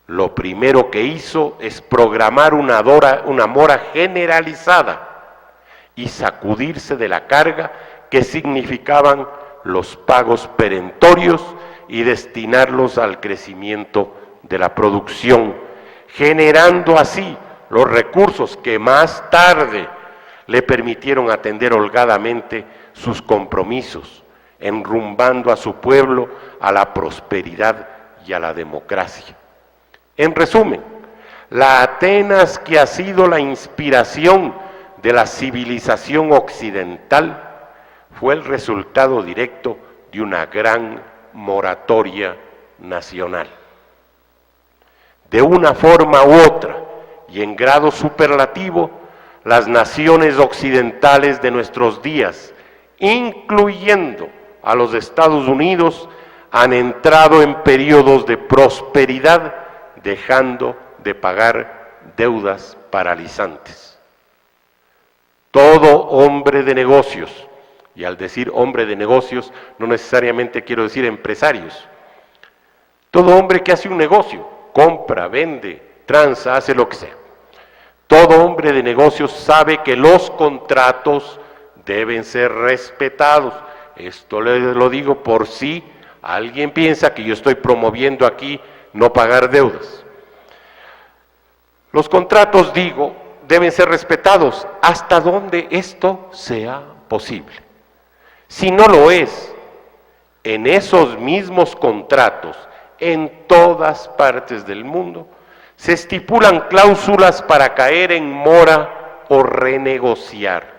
Speaker 2: Lo primero que hizo es programar una mora generalizada y sacudirse de la carga que significaban los pagos perentorios y destinarlos al crecimiento de la producción, generando así los recursos que más tarde le permitieron atender holgadamente sus compromisos, enrumbando a su pueblo a la prosperidad y a la democracia. En resumen, la Atenas que ha sido la inspiración de la civilización occidental fue el resultado directo de una gran moratoria nacional. De una forma u otra, y en grado superlativo, las naciones occidentales de nuestros días, incluyendo a los Estados Unidos, han entrado en periodos de prosperidad, dejando de pagar deudas paralizantes. Todo hombre de negocios, y al decir hombre de negocios no necesariamente quiero decir empresarios, todo hombre que hace un negocio, compra, vende, transa, hace lo que sea. Todo hombre de negocios sabe que los contratos deben ser respetados. Esto lo digo por si alguien piensa que yo estoy promoviendo aquí no pagar deudas. Los contratos, digo, deben ser respetados hasta donde esto sea posible. Si no lo es, en esos mismos contratos, en todas partes del mundo, se estipulan cláusulas para caer en mora o renegociar.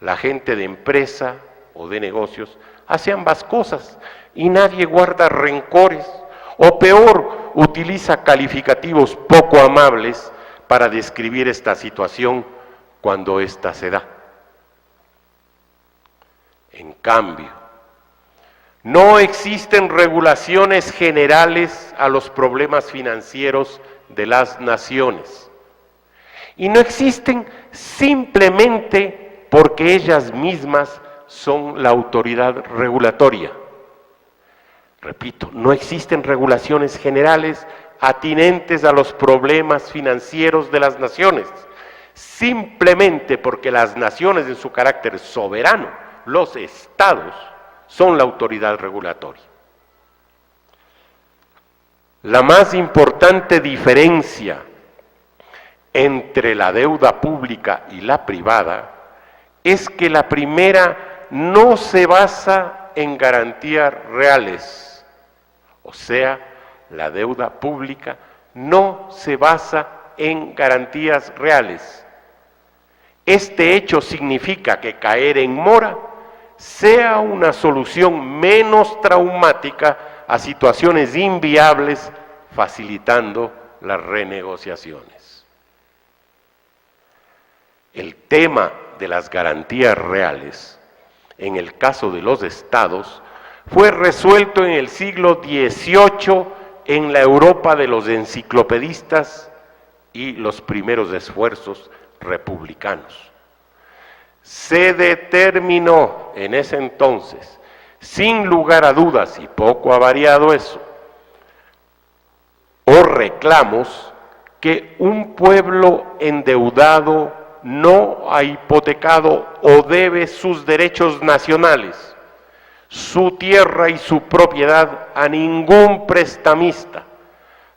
Speaker 2: La gente de empresa o de negocios hace ambas cosas y nadie guarda rencores, o peor, utiliza calificativos poco amables para describir esta situación cuando ésta se da. En cambio, no existen regulaciones generales a los problemas financieros de las naciones. Y no existen simplemente porque ellas mismas son la autoridad regulatoria. Repito, no existen regulaciones generales atinentes a los problemas financieros de las naciones, simplemente porque las naciones en su carácter soberano, los estados, son la autoridad regulatoria. La más importante diferencia entre la deuda pública y la privada es que la primera no se basa en garantías reales, o sea, la deuda pública no se basa en garantías reales. Este hecho significa que caer en mora sea una solución menos traumática a situaciones inviables, facilitando las renegociaciones. El tema de las garantías reales, en el caso de los estados, fue resuelto en el siglo XVIII en la Europa de los enciclopedistas y los primeros esfuerzos republicanos. Se determinó en ese entonces, sin lugar a dudas, y poco ha variado eso, o reclamos que un pueblo endeudado no ha hipotecado o debe sus derechos nacionales, su tierra y su propiedad a ningún prestamista.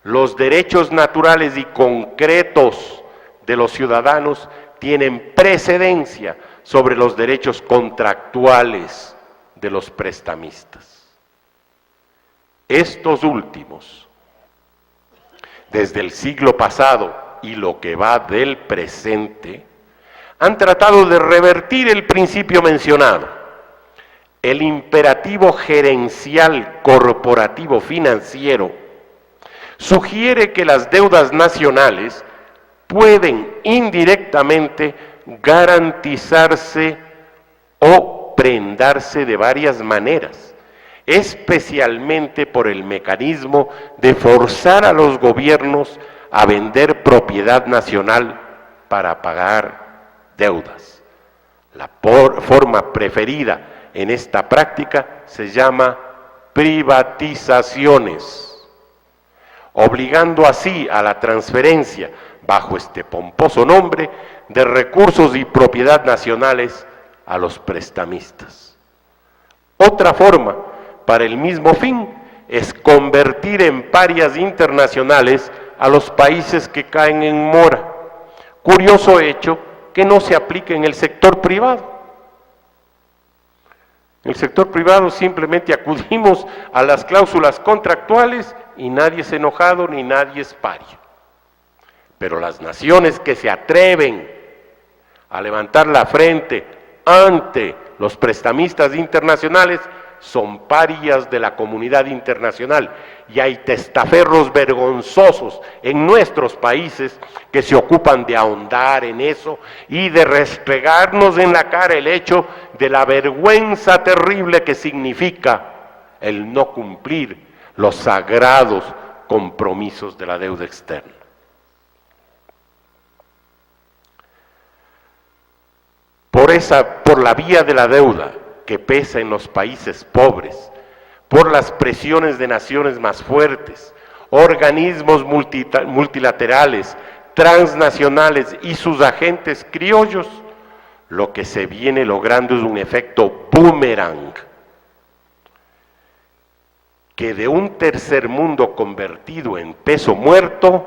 Speaker 2: Los derechos naturales y concretos de los ciudadanos tienen precedencia sobre los derechos contractuales de los prestamistas. Estos últimos, desde el siglo pasado y lo que va del presente, han tratado de revertir el principio mencionado. El imperativo gerencial corporativo financiero sugiere que las deudas nacionales pueden indirectamente garantizarse o prendarse de varias maneras, especialmente por el mecanismo de forzar a los gobiernos a vender propiedad nacional para pagar deudas. La forma preferida en esta práctica se llama privatizaciones, obligando así a la transferencia, bajo este pomposo nombre, de recursos y propiedad nacionales a los prestamistas. Otra forma, para el mismo fin, es convertir en parias internacionales a los países que caen en mora. Curioso hecho que no se aplica en el sector privado. En el sector privado simplemente acudimos a las cláusulas contractuales y nadie es enojado ni nadie es paria. Pero las naciones que se atreven a levantar la frente ante los prestamistas internacionales son parias de la comunidad internacional, y hay testaferros vergonzosos en nuestros países que se ocupan de ahondar en eso y de restregarnos en la cara el hecho de la vergüenza terrible que significa el no cumplir los sagrados compromisos de la deuda externa. por la vía de la deuda que pesa en los países pobres, por las presiones de naciones más fuertes, organismos multilaterales, transnacionales y sus agentes criollos, lo que se viene logrando es un efecto boomerang, que de un tercer mundo convertido en peso muerto,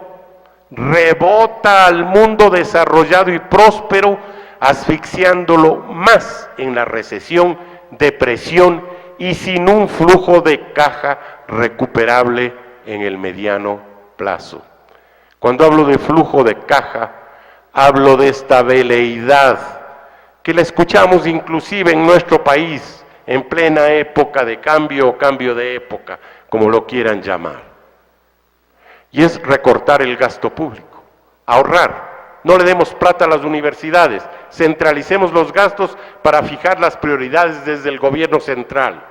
Speaker 2: rebota al mundo desarrollado y próspero, asfixiándolo más en la recesión, depresión y sin un flujo de caja recuperable en el mediano plazo. Cuando hablo de flujo de caja, hablo de esta veleidad que la escuchamos inclusive en nuestro país, en plena época de cambio o cambio de época, como lo quieran llamar. Y es recortar el gasto público, ahorrar. No le demos plata a las universidades, centralicemos los gastos para fijar las prioridades desde el gobierno central.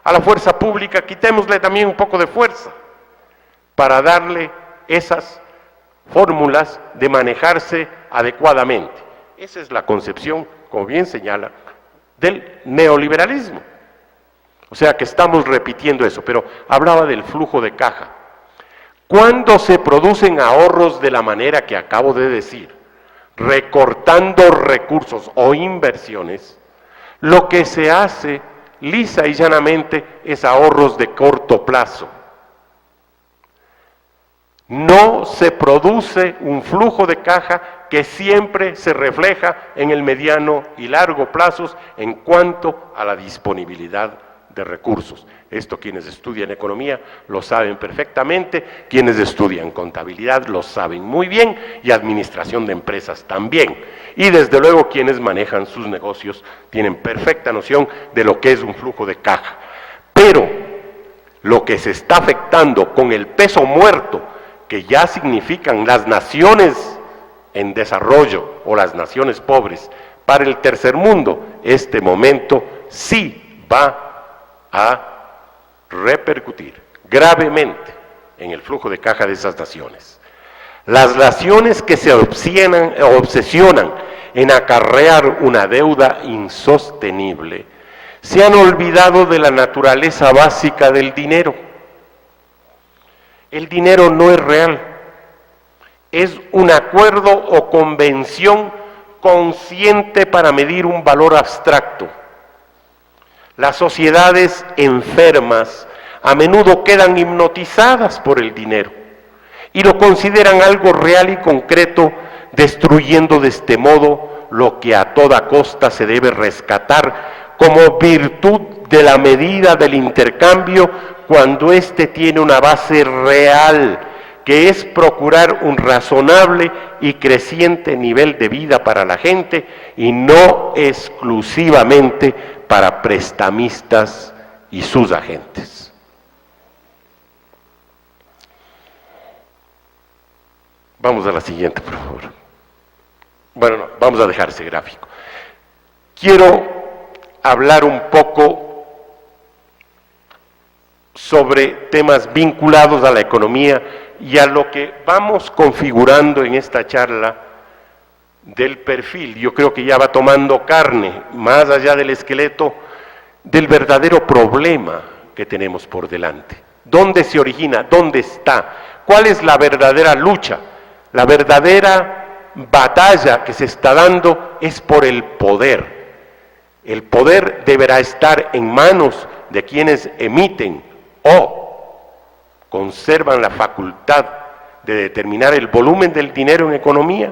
Speaker 2: A la fuerza pública quitémosle también un poco de fuerza para darle esas fórmulas de manejarse adecuadamente. Esa es la concepción, como bien señala, del neoliberalismo. O sea que estamos repitiendo eso, pero hablaba del flujo de caja. Cuando se producen ahorros de la manera que acabo de decir, recortando recursos o inversiones, lo que se hace lisa y llanamente es ahorros de corto plazo. No se produce un flujo de caja que siempre se refleja en el mediano y largo plazos en cuanto a la disponibilidad de recursos. Esto quienes estudian economía lo saben perfectamente, quienes estudian contabilidad lo saben muy bien y administración de empresas también. Y desde luego quienes manejan sus negocios tienen perfecta noción de lo que es un flujo de caja. Pero lo que se está afectando con el peso muerto que ya significan las naciones en desarrollo o las naciones pobres para el tercer mundo, este momento sí va a repercutir gravemente en el flujo de caja de esas naciones. Las naciones que se obsesionan en acarrear una deuda insostenible se han olvidado de la naturaleza básica del dinero. El dinero no es real, es un acuerdo o convención consciente para medir un valor abstracto. Las sociedades enfermas a menudo quedan hipnotizadas por el dinero y lo consideran algo real y concreto, destruyendo de este modo lo que a toda costa se debe rescatar como virtud de la medida del intercambio cuando éste tiene una base real, que es procurar un razonable y creciente nivel de vida para la gente y no exclusivamente para prestamistas y sus agentes. Vamos a la siguiente, por favor. Bueno, no, vamos a dejar ese gráfico. Quiero hablar un poco sobre temas vinculados a la economía y a lo que vamos configurando en esta charla del perfil. Yo creo que ya va tomando carne, más allá del esqueleto, del verdadero problema que tenemos por delante. ¿Dónde se origina? ¿Dónde está? ¿Cuál es la verdadera lucha? La verdadera batalla que se está dando es por el poder. El poder deberá estar en manos de quienes emiten o conservan la facultad de determinar el volumen del dinero en economía,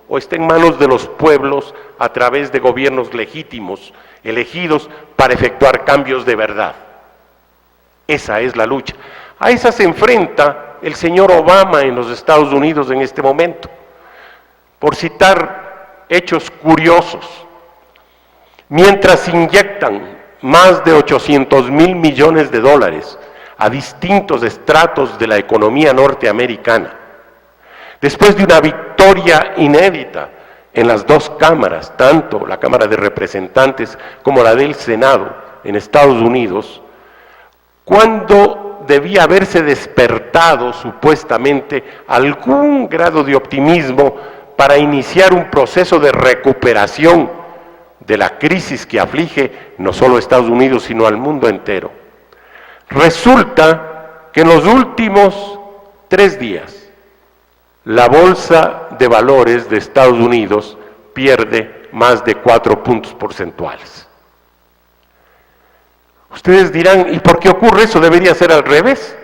Speaker 2: o está en manos de los pueblos a través de gobiernos legítimos, elegidos para efectuar cambios de verdad. Esa es la lucha. A esa se enfrenta el señor Obama en los Estados Unidos en este momento. Por citar hechos curiosos, mientras inyectan más de 800,000 millones de dólares a distintos estratos de la economía norteamericana, después de una victoria inédita en las dos cámaras, tanto la Cámara de Representantes como la del Senado en Estados Unidos, cuando debía haberse despertado supuestamente algún grado de optimismo para iniciar un proceso de recuperación de la crisis que aflige no solo a Estados Unidos, sino al mundo entero. Resulta que en los últimos 3 días, la bolsa de valores de Estados Unidos pierde más de 4 puntos porcentuales. Ustedes dirán, ¿y por qué ocurre eso? Debería ser al revés.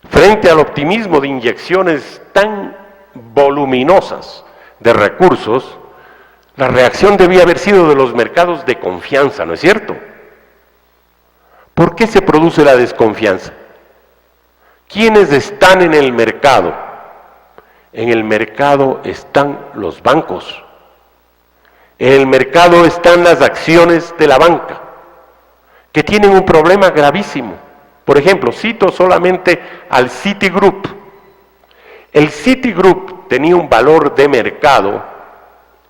Speaker 2: Frente al optimismo de inyecciones tan voluminosas de recursos, la reacción debía haber sido de los mercados de confianza, ¿no es cierto? ¿Por qué se produce la desconfianza? ¿Quiénes están en el mercado? En el mercado están los bancos. En el mercado están las acciones de la banca, que tienen un problema gravísimo. Por ejemplo, cito solamente al Citigroup. El Citigroup tenía un valor de mercado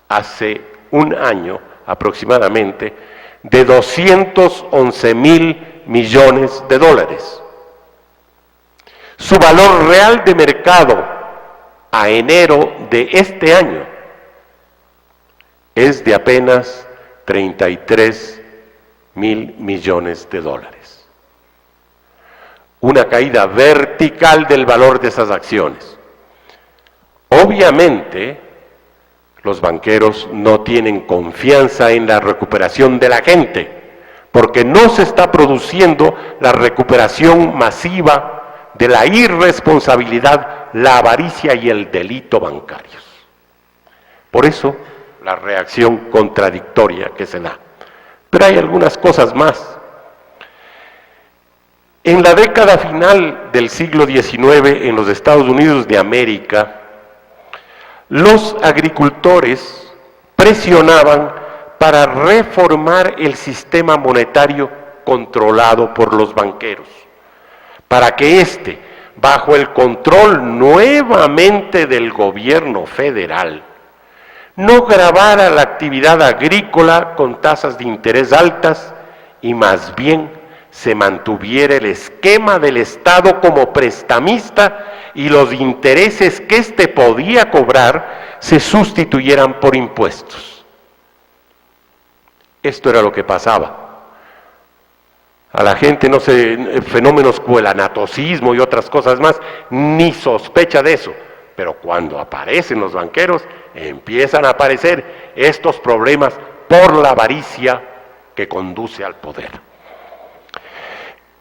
Speaker 2: hace un año aproximadamente de 211.000 millones de dólares. Su valor real de mercado a enero de este año es de apenas 33.000 millones de dólares. Una caída vertical del valor de esas acciones. Obviamente, los banqueros no tienen confianza en la recuperación de la gente, porque no se está produciendo la recuperación masiva de la irresponsabilidad, la avaricia y el delito bancarios. Por eso, la reacción contradictoria que se da. Pero hay algunas cosas más. En la década final del siglo XIX, en los Estados Unidos de América, los agricultores presionaban para reformar el sistema monetario controlado por los banqueros, para que éste, bajo el control nuevamente del gobierno federal, no gravara la actividad agrícola con tasas de interés altas y más bien se mantuviera el esquema del Estado como prestamista y los intereses que éste podía cobrar se sustituyeran por impuestos. Esto era lo que pasaba. A la gente no se, fenómenos como el anatocismo y otras cosas más, ni sospecha de eso. Pero cuando aparecen los banqueros, empiezan a aparecer estos problemas por la avaricia que conduce al poder.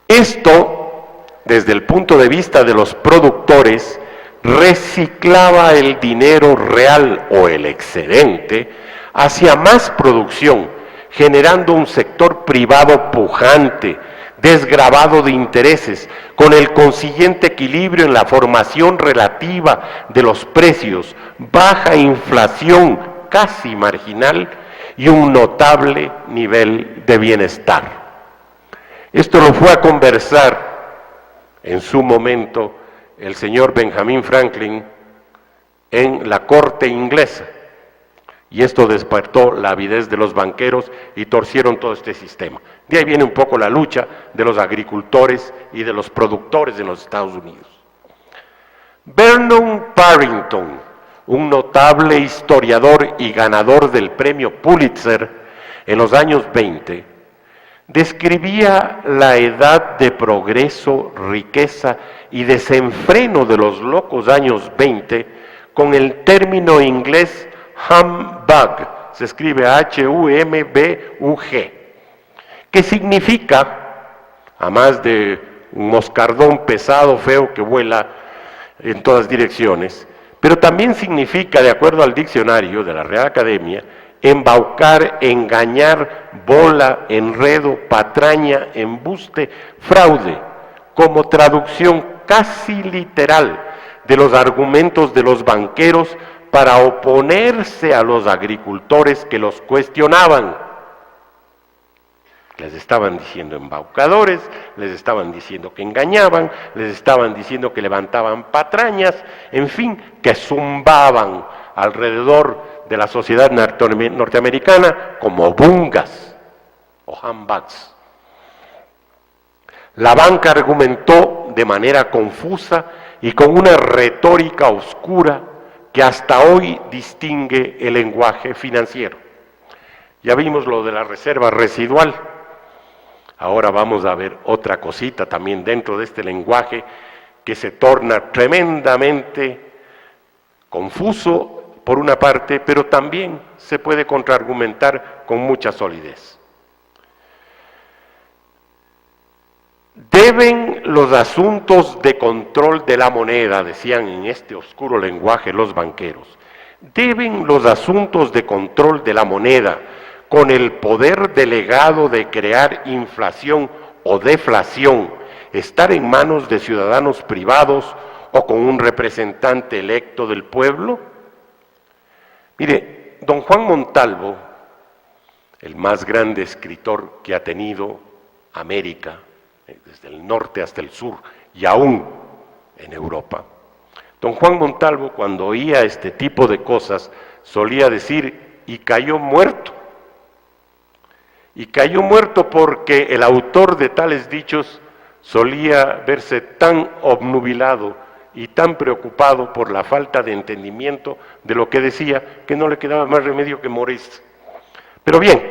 Speaker 2: Esto, desde el punto de vista de los productores, reciclaba el dinero real o el excedente hacia más producción, generando un sector privado pujante, desgravado de intereses, con el consiguiente equilibrio en la formación relativa de los precios, baja inflación casi marginal y un notable nivel de bienestar. Esto lo fue a conversar en su momento el señor Benjamin Franklin en la corte inglesa. Y esto despertó la avidez de los banqueros y torcieron todo este sistema. De ahí viene un poco la lucha de los agricultores y de los productores en los Estados Unidos. Vernon Parrington, un notable historiador y ganador del premio Pulitzer en los años 20, describía la edad de progreso, riqueza y desenfreno de los locos años 20 con el término inglés humbug, se escribe H-U-M-B-U-G, que significa, a más de un moscardón pesado, feo, que vuela en todas direcciones, pero también significa, de acuerdo al diccionario de la Real Academia, embaucar, engañar, bola, enredo, patraña, embuste, fraude, como traducción casi literal de los argumentos de los banqueros para oponerse a los agricultores que los cuestionaban. Les estaban diciendo embaucadores, les estaban diciendo que engañaban, les estaban diciendo que levantaban patrañas, en fin, que zumbaban alrededor de la sociedad norteamericana como bungas o humbugs. La banca argumentó de manera confusa y con una retórica oscura que hasta hoy distingue el lenguaje financiero. Ya vimos lo de la reserva residual. Ahora vamos a ver otra cosita también dentro de este lenguaje que se torna tremendamente confuso por una parte, pero también se puede contraargumentar con mucha solidez. Deben los asuntos de control de la moneda, decían en este oscuro lenguaje los banqueros, deben los asuntos de control de la moneda, con el poder delegado de crear inflación o deflación, estar en manos de ciudadanos privados o con un representante electo del pueblo? Mire, don Juan Montalvo, el más grande escritor que ha tenido América, desde el norte hasta el sur y aún en Europa, don Juan Montalvo, cuando oía este tipo de cosas, solía decir, y cayó muerto. Y cayó muerto porque el autor de tales dichos solía verse tan obnubilado y tan preocupado por la falta de entendimiento de lo que decía, que no le quedaba más remedio que morirse. Pero bien,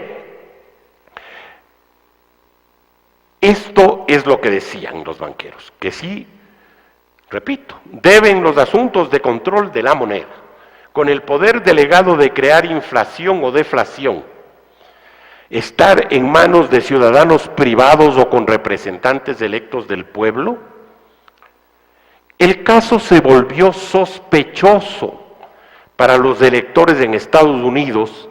Speaker 2: esto es lo que decían los banqueros, que sí, repito, deben los asuntos de control de la moneda, con el poder delegado de crear inflación o deflación, estar en manos de ciudadanos privados o con representantes electos del pueblo. El caso se volvió sospechoso para los electores en Estados Unidos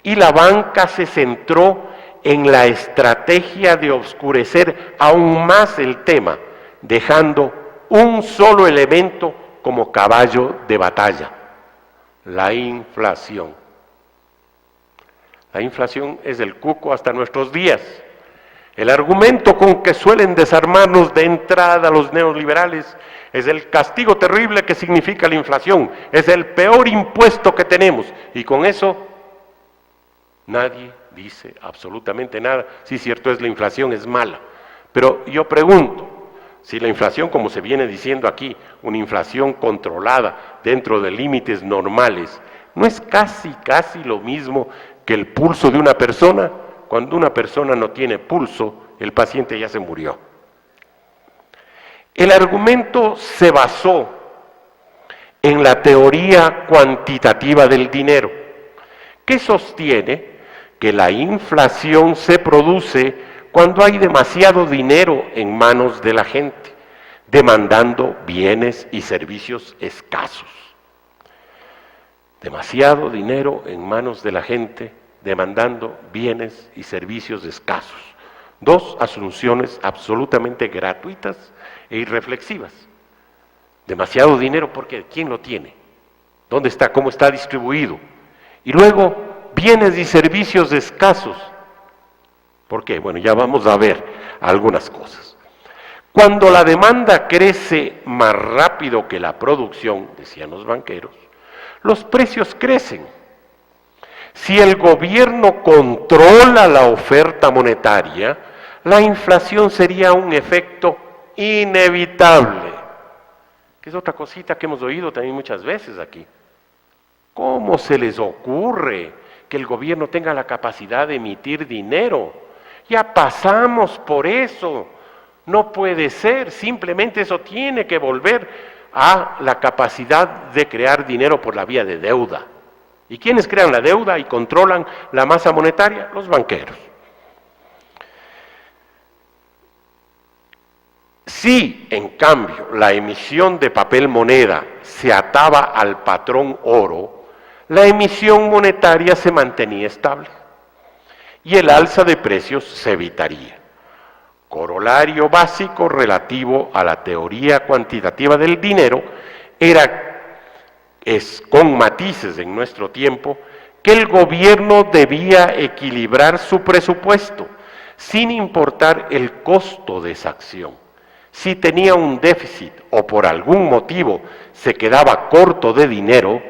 Speaker 2: y la banca se centró en la estrategia de oscurecer aún más el tema, dejando un solo elemento como caballo de batalla: la inflación. La inflación es el cuco hasta nuestros días. El argumento con que suelen desarmarnos de entrada los neoliberales es el castigo terrible que significa la inflación, es el peor impuesto que tenemos, y con eso nadie dice absolutamente nada. Sí, cierto es, la inflación es mala, pero yo pregunto, si la inflación, como se viene diciendo aquí, una inflación controlada dentro de límites normales, ¿no es casi lo mismo que el pulso de una persona? Cuando una persona no tiene pulso, el paciente ya se murió. El argumento se basó en la teoría cuantitativa del dinero, que sostiene que la inflación se produce cuando hay demasiado dinero en manos de la gente, demandando bienes y servicios escasos. Demasiado dinero en manos de la gente, demandando bienes y servicios escasos. Dos asunciones absolutamente gratuitas e irreflexivas. Demasiado dinero porque ¿quién lo tiene? ¿Dónde está? ¿Cómo está distribuido? Y luego, bienes y servicios escasos. ¿Por qué? Bueno, ya vamos a ver algunas cosas. Cuando la demanda crece más rápido que la producción, decían los banqueros, los precios crecen. Si el gobierno controla la oferta monetaria, la inflación sería un efecto inevitable, que es otra cosita que hemos oído también muchas veces aquí. ¿Cómo se les ocurre que el gobierno tenga la capacidad de emitir dinero? Ya pasamos por eso, no puede ser, simplemente eso tiene que volver a la capacidad de crear dinero por la vía de deuda. ¿Y quiénes crean la deuda y controlan la masa monetaria? Los banqueros. Si, en cambio, la emisión de papel moneda se ataba al patrón oro, la emisión monetaria se mantenía estable y el alza de precios se evitaría. Corolario básico relativo a la teoría cuantitativa del dinero es con matices en nuestro tiempo, que el gobierno debía equilibrar su presupuesto sin importar el costo de esa acción. Si tenía un déficit o por algún motivo se quedaba corto de dinero,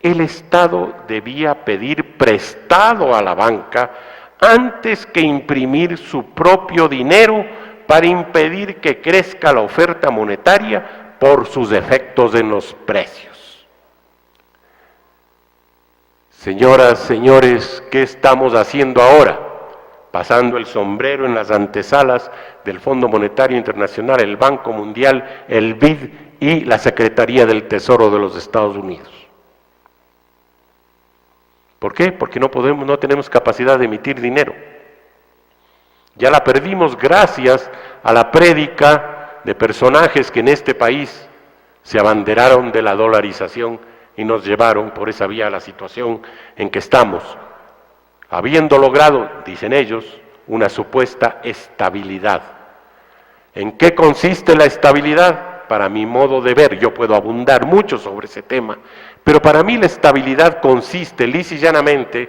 Speaker 2: el Estado debía pedir prestado a la banca antes que imprimir su propio dinero para impedir que crezca la oferta monetaria por sus efectos en los precios. Señoras, señores, ¿qué estamos haciendo ahora? Pasando el sombrero en las antesalas del Fondo Monetario Internacional, el Banco Mundial, el BID y la Secretaría del Tesoro de los Estados Unidos. ¿Por qué? Porque no tenemos capacidad de emitir dinero. Ya la perdimos gracias a la prédica de personajes que en este país se abanderaron de la dolarización y nos llevaron por esa vía a la situación en que estamos, habiendo logrado, dicen ellos, una supuesta estabilidad. ¿En qué consiste la estabilidad? Para mi modo de ver, yo puedo abundar mucho sobre ese tema, pero para mí la estabilidad consiste lisa y llanamente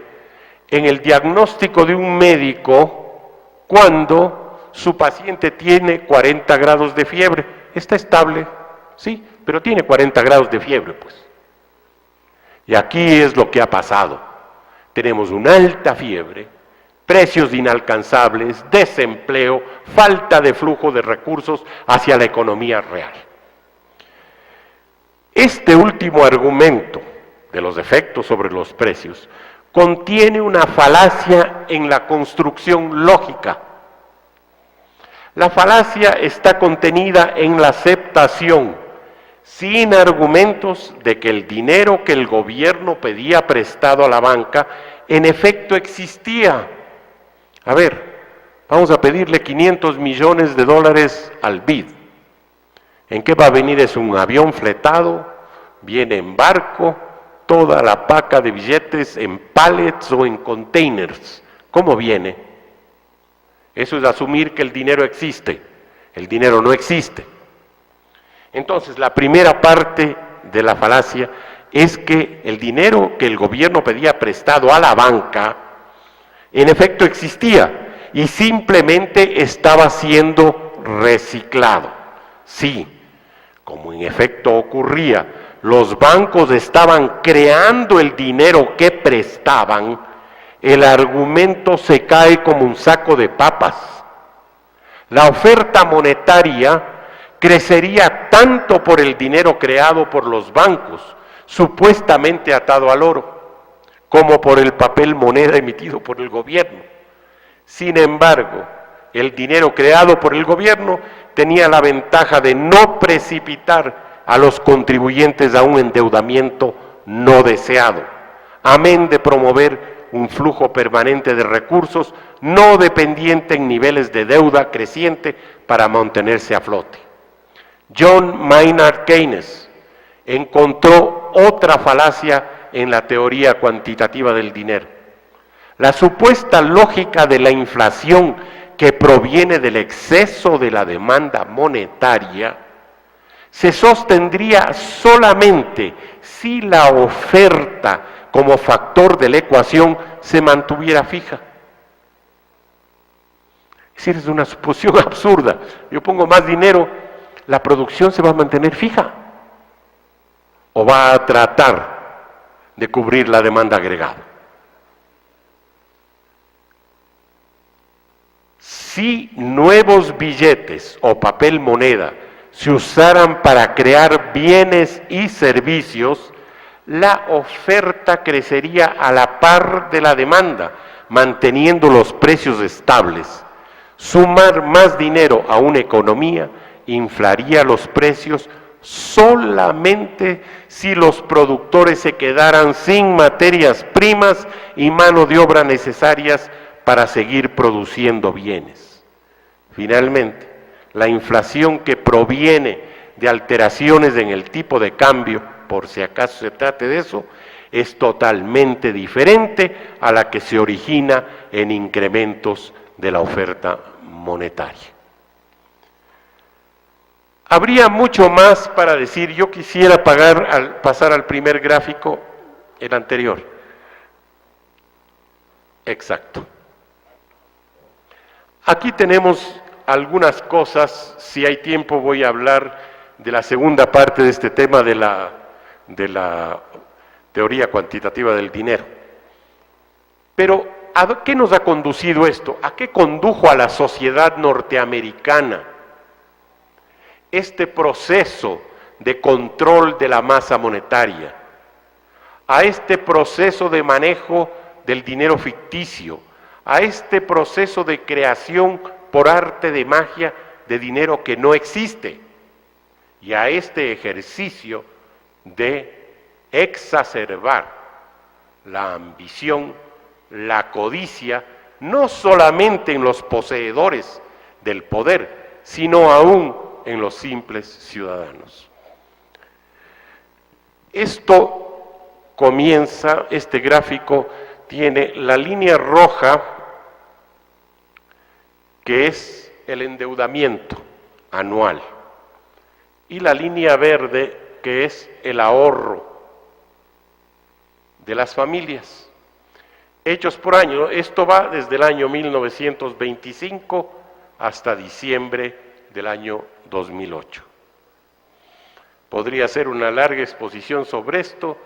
Speaker 2: en el diagnóstico de un médico cuando su paciente tiene 40 grados de fiebre. Está estable, sí, pero tiene 40 grados de fiebre, pues. Y aquí es lo que ha pasado. Tenemos una alta fiebre, precios inalcanzables, desempleo, falta de flujo de recursos hacia la economía real. Este último argumento de los efectos sobre los precios contiene una falacia en la construcción lógica. La falacia está contenida en la aceptación sin argumentos de que el dinero que el gobierno pedía prestado a la banca en efecto existía. A ver, vamos a pedirle 500 millones de dólares al BID. ¿En qué va a venir? ¿Es un avión fletado? ¿Viene en barco? ¿Toda la paca de billetes en pallets o en containers? ¿Cómo viene? Eso es asumir que el dinero existe. El dinero no existe. Entonces, la primera parte de la falacia es que el dinero que el gobierno pedía prestado a la banca, en efecto existía y simplemente estaba siendo reciclado. Sí, como en efecto ocurría, los bancos estaban creando el dinero que prestaban, el argumento se cae como un saco de papas. La oferta monetaria crecería tanto por el dinero creado por los bancos, supuestamente atado al oro, como por el papel moneda emitido por el gobierno. Sin embargo, el dinero creado por el gobierno tenía la ventaja de no precipitar a los contribuyentes a un endeudamiento no deseado, amén de promover un flujo permanente de recursos no dependiente en niveles de deuda creciente para mantenerse a flote. John Maynard Keynes encontró otra falacia en la teoría cuantitativa del dinero. La supuesta lógica de la inflación que proviene del exceso de la demanda monetaria se sostendría solamente si la oferta como factor de la ecuación se mantuviera fija. Es decir, es una suposición absurda. Yo pongo más dinero, ¿la producción se va a mantener fija? ¿O va a tratar de cubrir la demanda agregada? Si nuevos billetes o papel moneda se usaran para crear bienes y servicios, la oferta crecería a la par de la demanda, manteniendo los precios estables. Sumar más dinero a una economía inflaría los precios solamente si los productores se quedaran sin materias primas y mano de obra necesarias para seguir produciendo bienes. Finalmente, la inflación que proviene de alteraciones en el tipo de cambio, por si acaso se trate de eso, es totalmente diferente a la que se origina en incrementos de la oferta monetaria. Habría mucho más para decir. Yo quisiera pasar al primer gráfico, el anterior. Exacto. Aquí tenemos algunas cosas. Si hay tiempo voy a hablar de la segunda parte de este tema de la teoría cuantitativa del dinero. Pero, ¿a qué nos ha conducido esto? ¿A qué condujo a la sociedad norteamericana este proceso de control de la masa monetaria? a este proceso de manejo del dinero ficticio, a este proceso de creación por arte de magia de dinero que no existe, y a este ejercicio de exacerbar la ambición, la codicia, no solamente en los poseedores del poder, sino aún en los simples ciudadanos. Esto comienza, este gráfico tiene la línea roja, que es el endeudamiento anual, y la línea verde, que es el ahorro de las familias, hechos por año. Esto va desde el año 1925 hasta diciembre del año 2008. Podría ser una larga exposición sobre esto,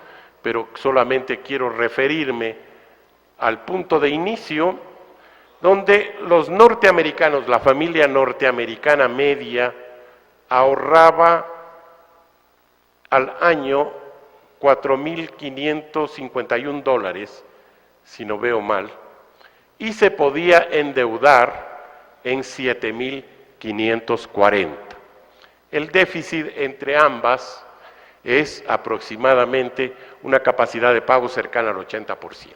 Speaker 2: pero solamente quiero referirme al punto de inicio, donde los norteamericanos, la familia norteamericana media, ahorraba al año $4.551, si no veo mal, y se podía endeudar en 7.540. El déficit entre ambas es aproximadamente una capacidad de pago cercana al 80%.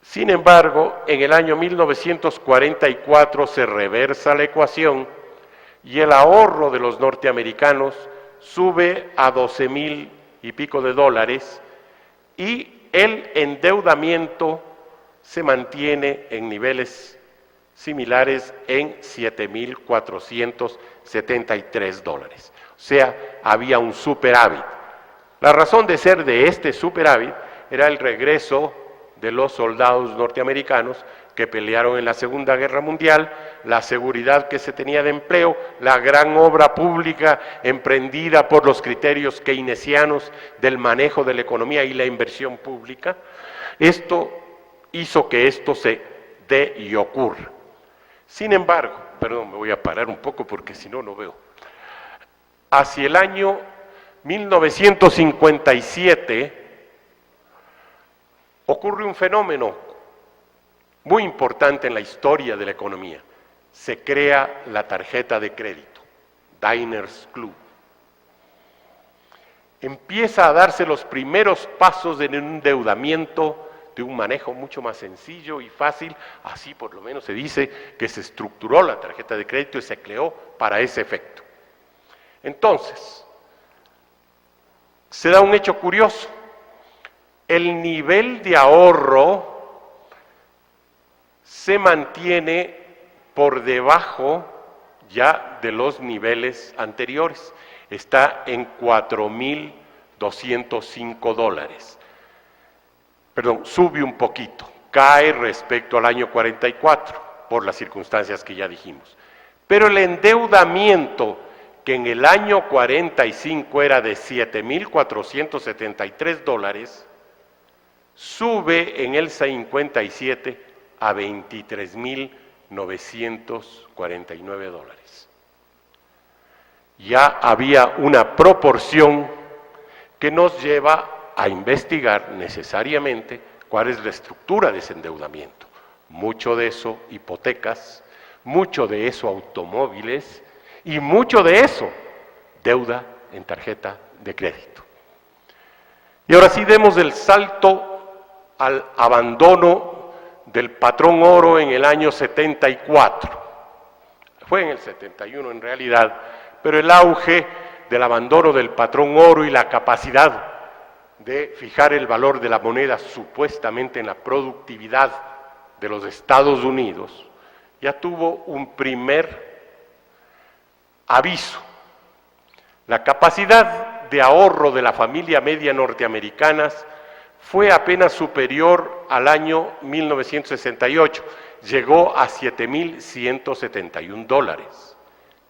Speaker 2: Sin embargo, en el año 1944 se reversa la ecuación y el ahorro de los norteamericanos sube a 12,000 y pico de dólares y el endeudamiento se mantiene en niveles similares en 7.473 dólares. O sea, había un superávit. La razón de ser de este superávit era el regreso de los soldados norteamericanos que pelearon en la Segunda Guerra Mundial, la seguridad que se tenía de empleo, la gran obra pública emprendida por los criterios keynesianos del manejo de la economía y la inversión pública. Esto hizo que esto se dé y ocurra. Sin embargo, perdón, me voy a parar un poco porque si no, no veo. Hacia el año 1957 ocurre un fenómeno muy importante en la historia de la economía. Se crea la tarjeta de crédito, Diners Club. Empieza a darse los primeros pasos de un endeudamiento, de un manejo mucho más sencillo y fácil, así por lo menos se dice que se estructuró la tarjeta de crédito y se creó para ese efecto. Entonces, se da un hecho curioso. El nivel de ahorro se mantiene por debajo ya de los niveles anteriores, está en 4.205 dólares. Perdón, sube un poquito, cae respecto al año 44, por las circunstancias que ya dijimos. Pero el endeudamiento, que en el año 45 era de 7.473 dólares, sube en el 57 a 23.949 dólares. Ya había una proporción que nos lleva a investigar necesariamente cuál es la estructura de ese endeudamiento. Mucho de eso hipotecas, mucho de eso automóviles y mucho de eso deuda en tarjeta de crédito. Y ahora sí demos el salto al abandono del patrón oro en el año 74. Fue en el 71 en realidad, pero el auge del abandono del patrón oro y la capacidad de fijar el valor de la moneda supuestamente en la productividad de los Estados Unidos, ya tuvo un primer aviso. La capacidad de ahorro de la familia media norteamericana fue apenas superior al año 1968, llegó a 7.171 dólares,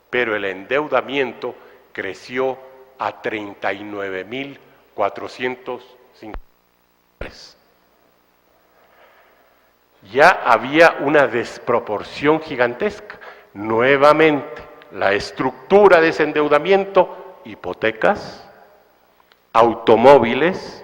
Speaker 2: pero el endeudamiento creció a 39.450 dólares. Ya había una desproporción gigantesca. Nuevamente, la estructura de ese endeudamiento, hipotecas, automóviles,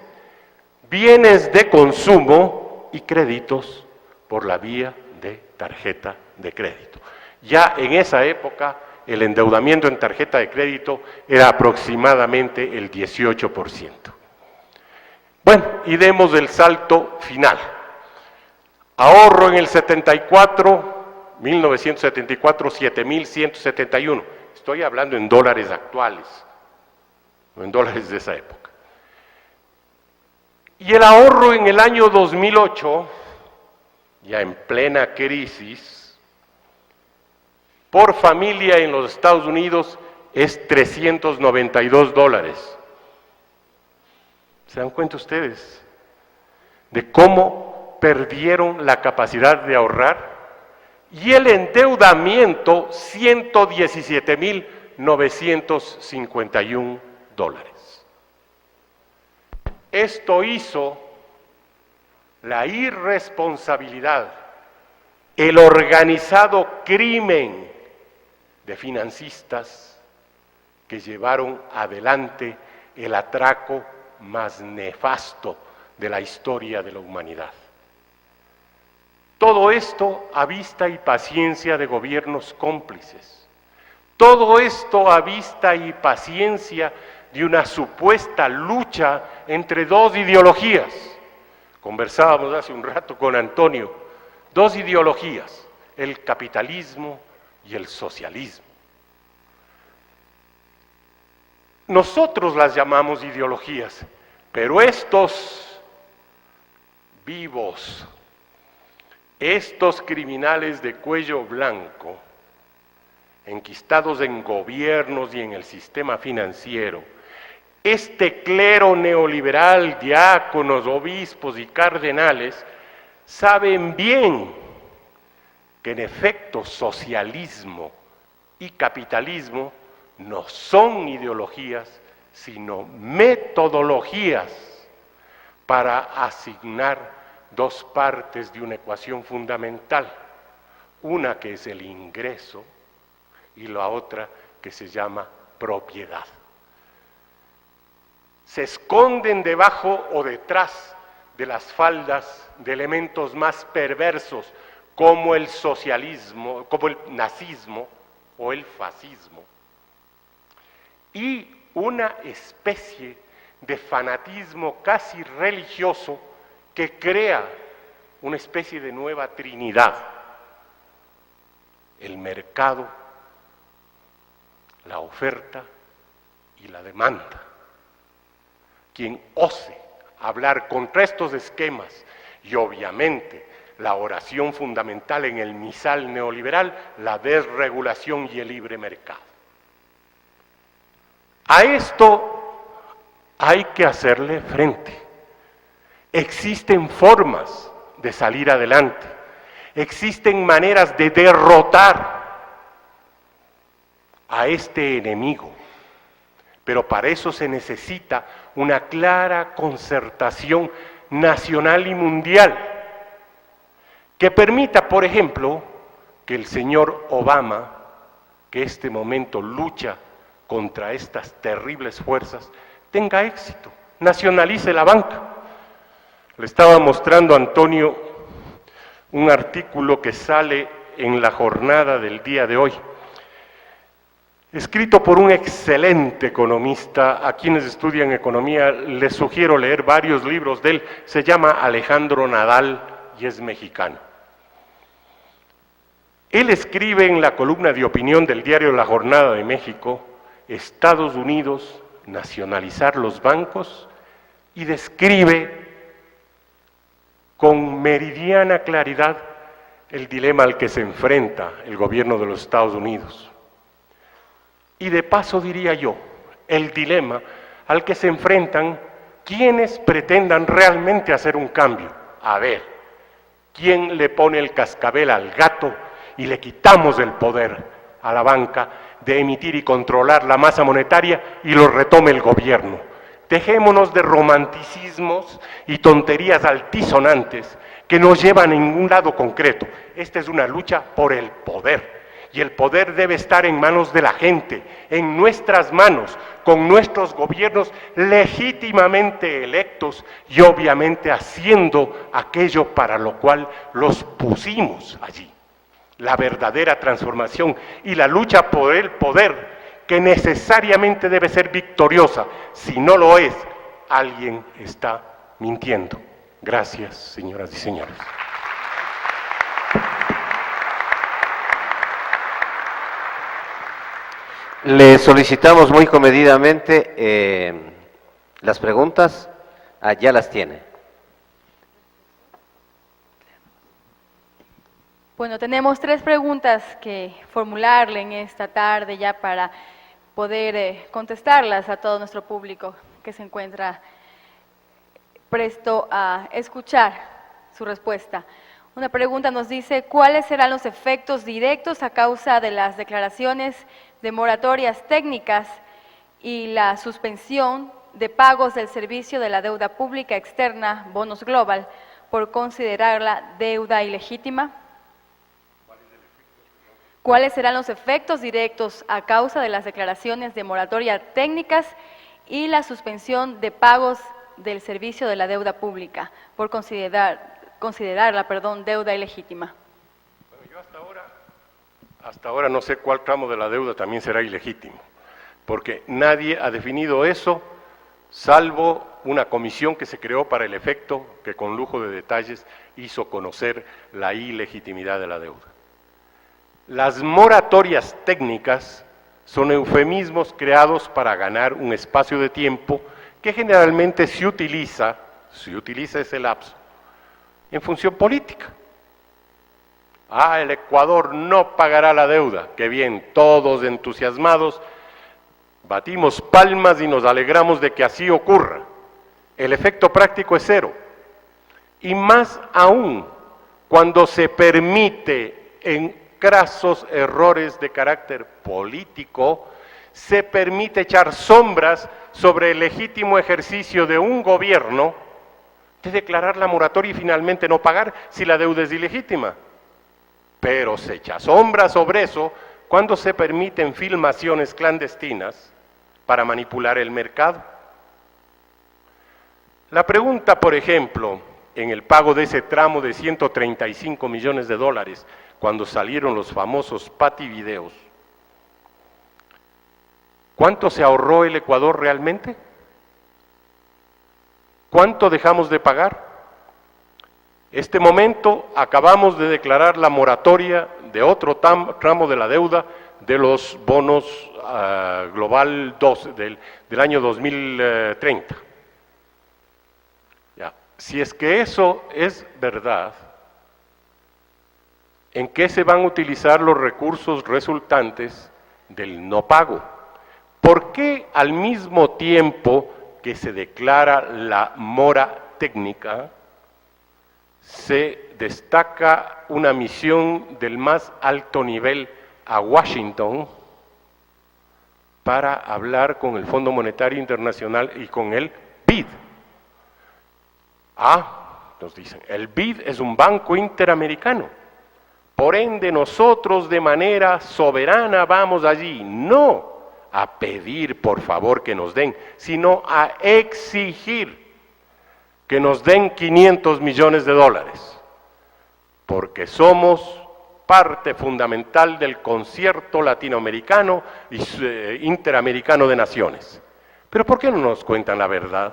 Speaker 2: bienes de consumo y créditos por la vía de tarjeta de crédito. Ya en esa época el endeudamiento en tarjeta de crédito era aproximadamente el 18%. Bueno, y demos el salto final. Ahorro en el 1974, 7.171. Estoy hablando en dólares actuales, no en dólares de esa época. Y el ahorro en el año 2008, ya en plena crisis, por familia en los Estados Unidos es $392. ¿Se dan cuenta ustedes de cómo perdieron la capacidad de ahorrar? Y el endeudamiento, $117.951. Esto hizo la irresponsabilidad, el organizado crimen de financistas que llevaron adelante el atraco más nefasto de la historia de la humanidad. Todo esto a vista y paciencia de gobiernos cómplices. Todo esto a vista y paciencia de una supuesta lucha entre dos ideologías. Conversábamos hace un rato con Antonio, dos ideologías, el capitalismo y el socialismo. Nosotros las llamamos ideologías, pero estos vivos, estos criminales de cuello blanco, enquistados en gobiernos y en el sistema financiero, este clero neoliberal, diáconos, obispos y cardenales, saben bien que en efecto socialismo y capitalismo no son ideologías, sino metodologías para asignar dos partes de una ecuación fundamental, una que es el ingreso y la otra que se llama propiedad. Se esconden debajo o detrás de las faldas de elementos más perversos como el socialismo, como el nazismo o el fascismo, y una especie de fanatismo casi religioso que crea una especie de nueva trinidad: el mercado, la oferta y la demanda. Quien ose hablar contra estos esquemas y obviamente la oración fundamental en el misal neoliberal, la desregulación y el libre mercado. A esto hay que hacerle frente. Existen formas de salir adelante, existen maneras de derrotar a este enemigo, pero para eso se necesita una clara concertación nacional y mundial que permita, por ejemplo, que el señor Obama, que en este momento lucha contra estas terribles fuerzas, tenga éxito, nacionalice la banca. Le estaba mostrando a Antonio un artículo que sale en La Jornada del día de hoy, escrito por un excelente economista. A quienes estudian economía les sugiero leer varios libros de él. Se llama Alejandro Nadal y es mexicano. Él escribe en la columna de opinión del diario La Jornada de México: Estados Unidos, nacionalizar los bancos, y describe con meridiana claridad el dilema al que se enfrenta el gobierno de los Estados Unidos. Y de paso diría yo, el dilema al que se enfrentan quienes pretendan realmente hacer un cambio. A ver, ¿quién le pone el cascabel al gato y le quitamos el poder a la banca de emitir y controlar la masa monetaria y lo retome el gobierno? Dejémonos de romanticismos y tonterías altisonantes que no llevan a ningún lado concreto. Esta es una lucha por el poder. y el poder debe estar en manos de la gente, en nuestras manos, con nuestros gobiernos legítimamente electos y obviamente haciendo aquello para lo cual los pusimos allí. La verdadera transformación y la lucha por el poder, que necesariamente debe ser victoriosa. Si no lo es, alguien está mintiendo. Gracias, señoras y señores.
Speaker 3: Le solicitamos muy comedidamente las preguntas. Ya las tiene.
Speaker 1: Bueno, tenemos 3 preguntas que formularle en esta tarde ya para poder contestarlas a todo nuestro público que se encuentra presto a escuchar su respuesta. Una pregunta nos dice, ¿cuáles serán los efectos directos a causa de las declaraciones de moratorias técnicas y la suspensión de pagos del servicio de la deuda pública externa, bonos global, por considerarla deuda ilegítima? ¿Cuáles serán los efectos directos a causa de las declaraciones de moratoria técnicas y la suspensión de pagos del servicio de la deuda pública por considerarla deuda ilegítima?
Speaker 2: Bueno, yo hasta ahora no sé cuál tramo de la deuda también será ilegítimo, porque nadie ha definido eso, salvo una comisión que se creó para el efecto, que con lujo de detalles hizo conocer la ilegitimidad de la deuda. Las moratorias técnicas son eufemismos creados para ganar un espacio de tiempo que generalmente se utiliza ese lapso en función política. El Ecuador no pagará la deuda. Qué bien, todos entusiasmados, batimos palmas y nos alegramos de que así ocurra. El efecto práctico es cero. Y más aún, cuando se permite en crasos errores de carácter político, se permite echar sombras sobre el legítimo ejercicio de un gobierno de declarar la moratoria y finalmente no pagar si la deuda es ilegítima. Pero se echa sombra sobre eso cuando se permiten filmaciones clandestinas para manipular el mercado. La pregunta, por ejemplo, en el pago de ese tramo de 135 millones de dólares, cuando salieron los famosos pativideos, ¿cuánto se ahorró el Ecuador realmente? ¿Cuánto dejamos de pagar? Este momento acabamos de declarar la moratoria de otro tramo de la deuda de los bonos Global 2 del año 2030. Ya. Si es que eso es verdad, ¿en qué se van a utilizar los recursos resultantes del no pago? ¿Por qué al mismo tiempo que se declara la mora técnica, se destaca una misión del más alto nivel a Washington para hablar con el Fondo Monetario Internacional y con el BID? Nos dicen, el BID es un banco interamericano. Por ende, nosotros de manera soberana vamos allí, no a pedir por favor que nos den, sino a exigir que nos den 500 millones de dólares, porque somos parte fundamental del concierto latinoamericano y interamericano de naciones. Pero ¿por qué no nos cuentan la verdad?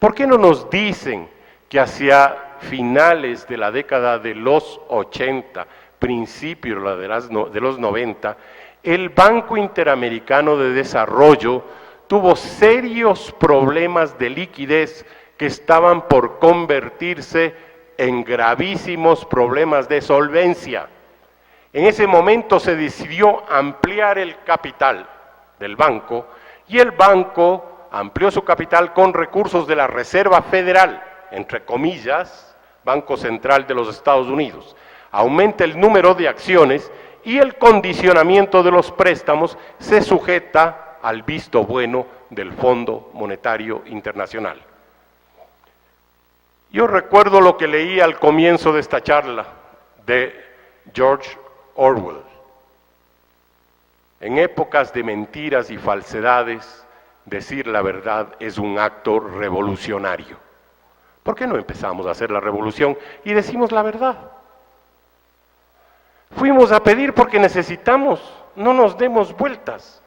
Speaker 2: ¿Por qué no nos dicen que hacia finales de la década de los 80, principios de los 90, el Banco Interamericano de Desarrollo tuvo serios problemas de liquidez que estaban por convertirse en gravísimos problemas de solvencia? En ese momento se decidió ampliar el capital del banco y el banco amplió su capital con recursos de la Reserva Federal, entre comillas, Banco Central de los Estados Unidos. Aumenta el número de acciones y el condicionamiento de los préstamos se sujeta al visto bueno del Fondo Monetario Internacional. Yo recuerdo lo que leí al comienzo de esta charla de George Orwell. En épocas de mentiras y falsedades, decir la verdad es un acto revolucionario. ¿Por qué no empezamos a hacer la revolución y decimos la verdad? Fuimos a pedir porque necesitamos, no nos demos vueltas.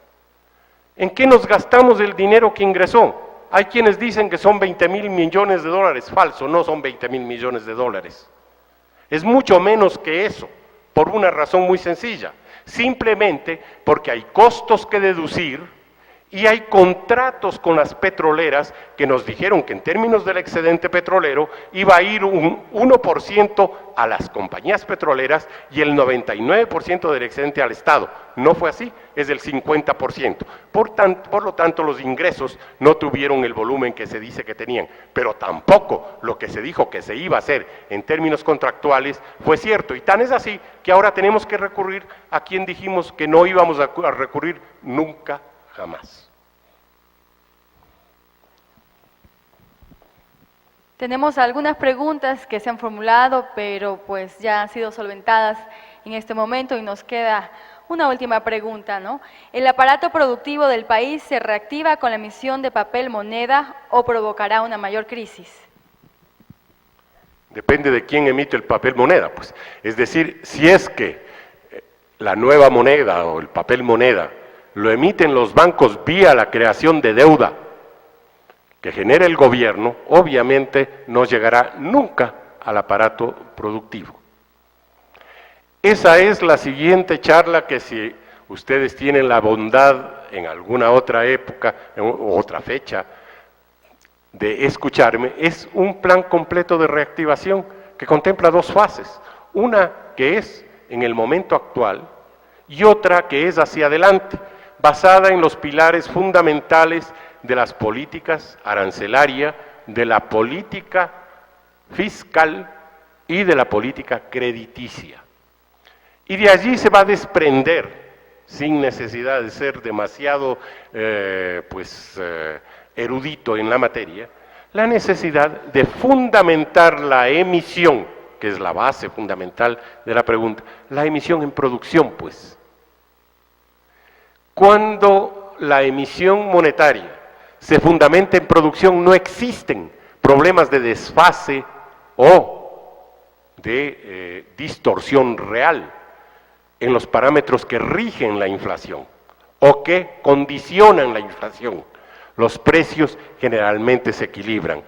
Speaker 2: ¿En qué nos gastamos el dinero que ingresó? Hay quienes dicen que son 20.000 millones de dólares. Falso, no son 20.000 millones de dólares. Es mucho menos que eso, por una razón muy sencilla. Simplemente porque hay costos que deducir y hay contratos con las petroleras que nos dijeron que en términos del excedente petrolero iba a ir un 1% a las compañías petroleras y el 99% del excedente al Estado. No fue así, es del 50%. Por lo tanto, los ingresos no tuvieron el volumen que se dice que tenían, pero tampoco lo que se dijo que se iba a hacer en términos contractuales fue cierto. Y tan es así que ahora tenemos que recurrir a quien dijimos que no íbamos a recurrir nunca jamás.
Speaker 1: Tenemos algunas preguntas que se han formulado, pero pues ya han sido solventadas en este momento y nos queda una última pregunta, ¿no? ¿El aparato productivo del país se reactiva con la emisión de papel moneda o provocará una mayor crisis?
Speaker 2: Depende de quién emite el papel moneda, pues. Es decir, si es que la nueva moneda o el papel moneda lo emiten los bancos vía la creación de deuda que genera el gobierno, obviamente no llegará nunca al aparato productivo. Esa es la siguiente charla que si ustedes tienen la bondad en alguna otra época, en otra fecha, de escucharme, es un plan completo de reactivación que contempla dos fases. Una que es en el momento actual y otra que es hacia adelante, basada en los pilares fundamentales de las políticas arancelaria, de la política fiscal y de la política crediticia. Y de allí se va a desprender, sin necesidad de ser demasiado erudito en la materia, la necesidad de fundamentar la emisión, que es la base fundamental de la pregunta, la emisión en producción, pues. Cuando la emisión monetaria se fundamenta en producción, no existen problemas de desfase o de distorsión real en los parámetros que rigen la inflación o que condicionan la inflación. Los precios generalmente se equilibran,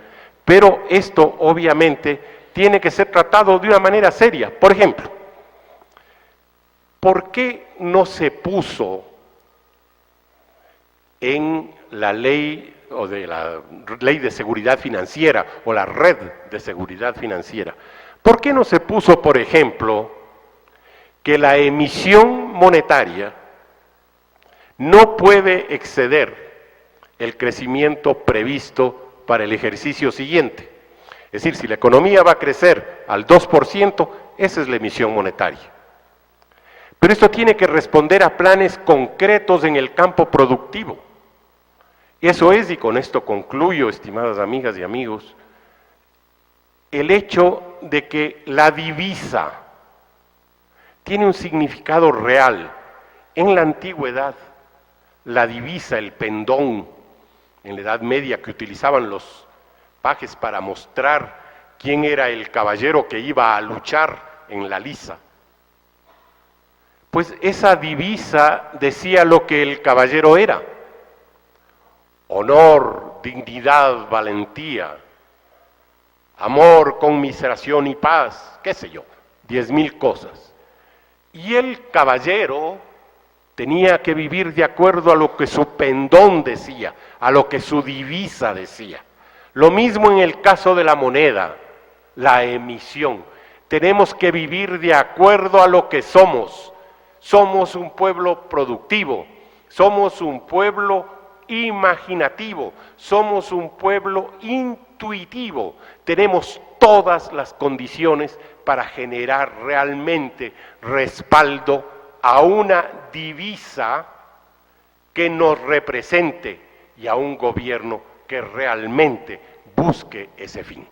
Speaker 2: pero esto obviamente tiene que ser tratado de una manera seria. Por ejemplo, ¿por qué no se puso en la ley o de la ley de seguridad financiera o la red de seguridad financiera? ¿Por qué no se puso, por ejemplo, que la emisión monetaria no puede exceder el crecimiento previsto para el ejercicio siguiente? Es decir, si la economía va a crecer al 2%, esa es la emisión monetaria. Pero esto tiene que responder a planes concretos en el campo productivo. Eso es, y con esto concluyo, estimadas amigas y amigos, el hecho de que la divisa tiene un significado real. En la antigüedad, la divisa, el pendón, en la Edad Media, que utilizaban los pajes para mostrar quién era el caballero que iba a luchar en la liza, pues esa divisa decía lo que el caballero era: honor, dignidad, valentía, amor, conmiseración y paz, qué sé yo, 10.000 cosas. Y el caballero tenía que vivir de acuerdo a lo que su pendón decía, a lo que su divisa decía. Lo mismo en el caso de la moneda, la emisión. Tenemos que vivir de acuerdo a lo que somos. Somos un pueblo productivo, somos un pueblo imaginativo, somos un pueblo intuitivo. Tenemos todas las condiciones para generar realmente respaldo a una divisa que nos represente y a un gobierno que realmente busque ese fin.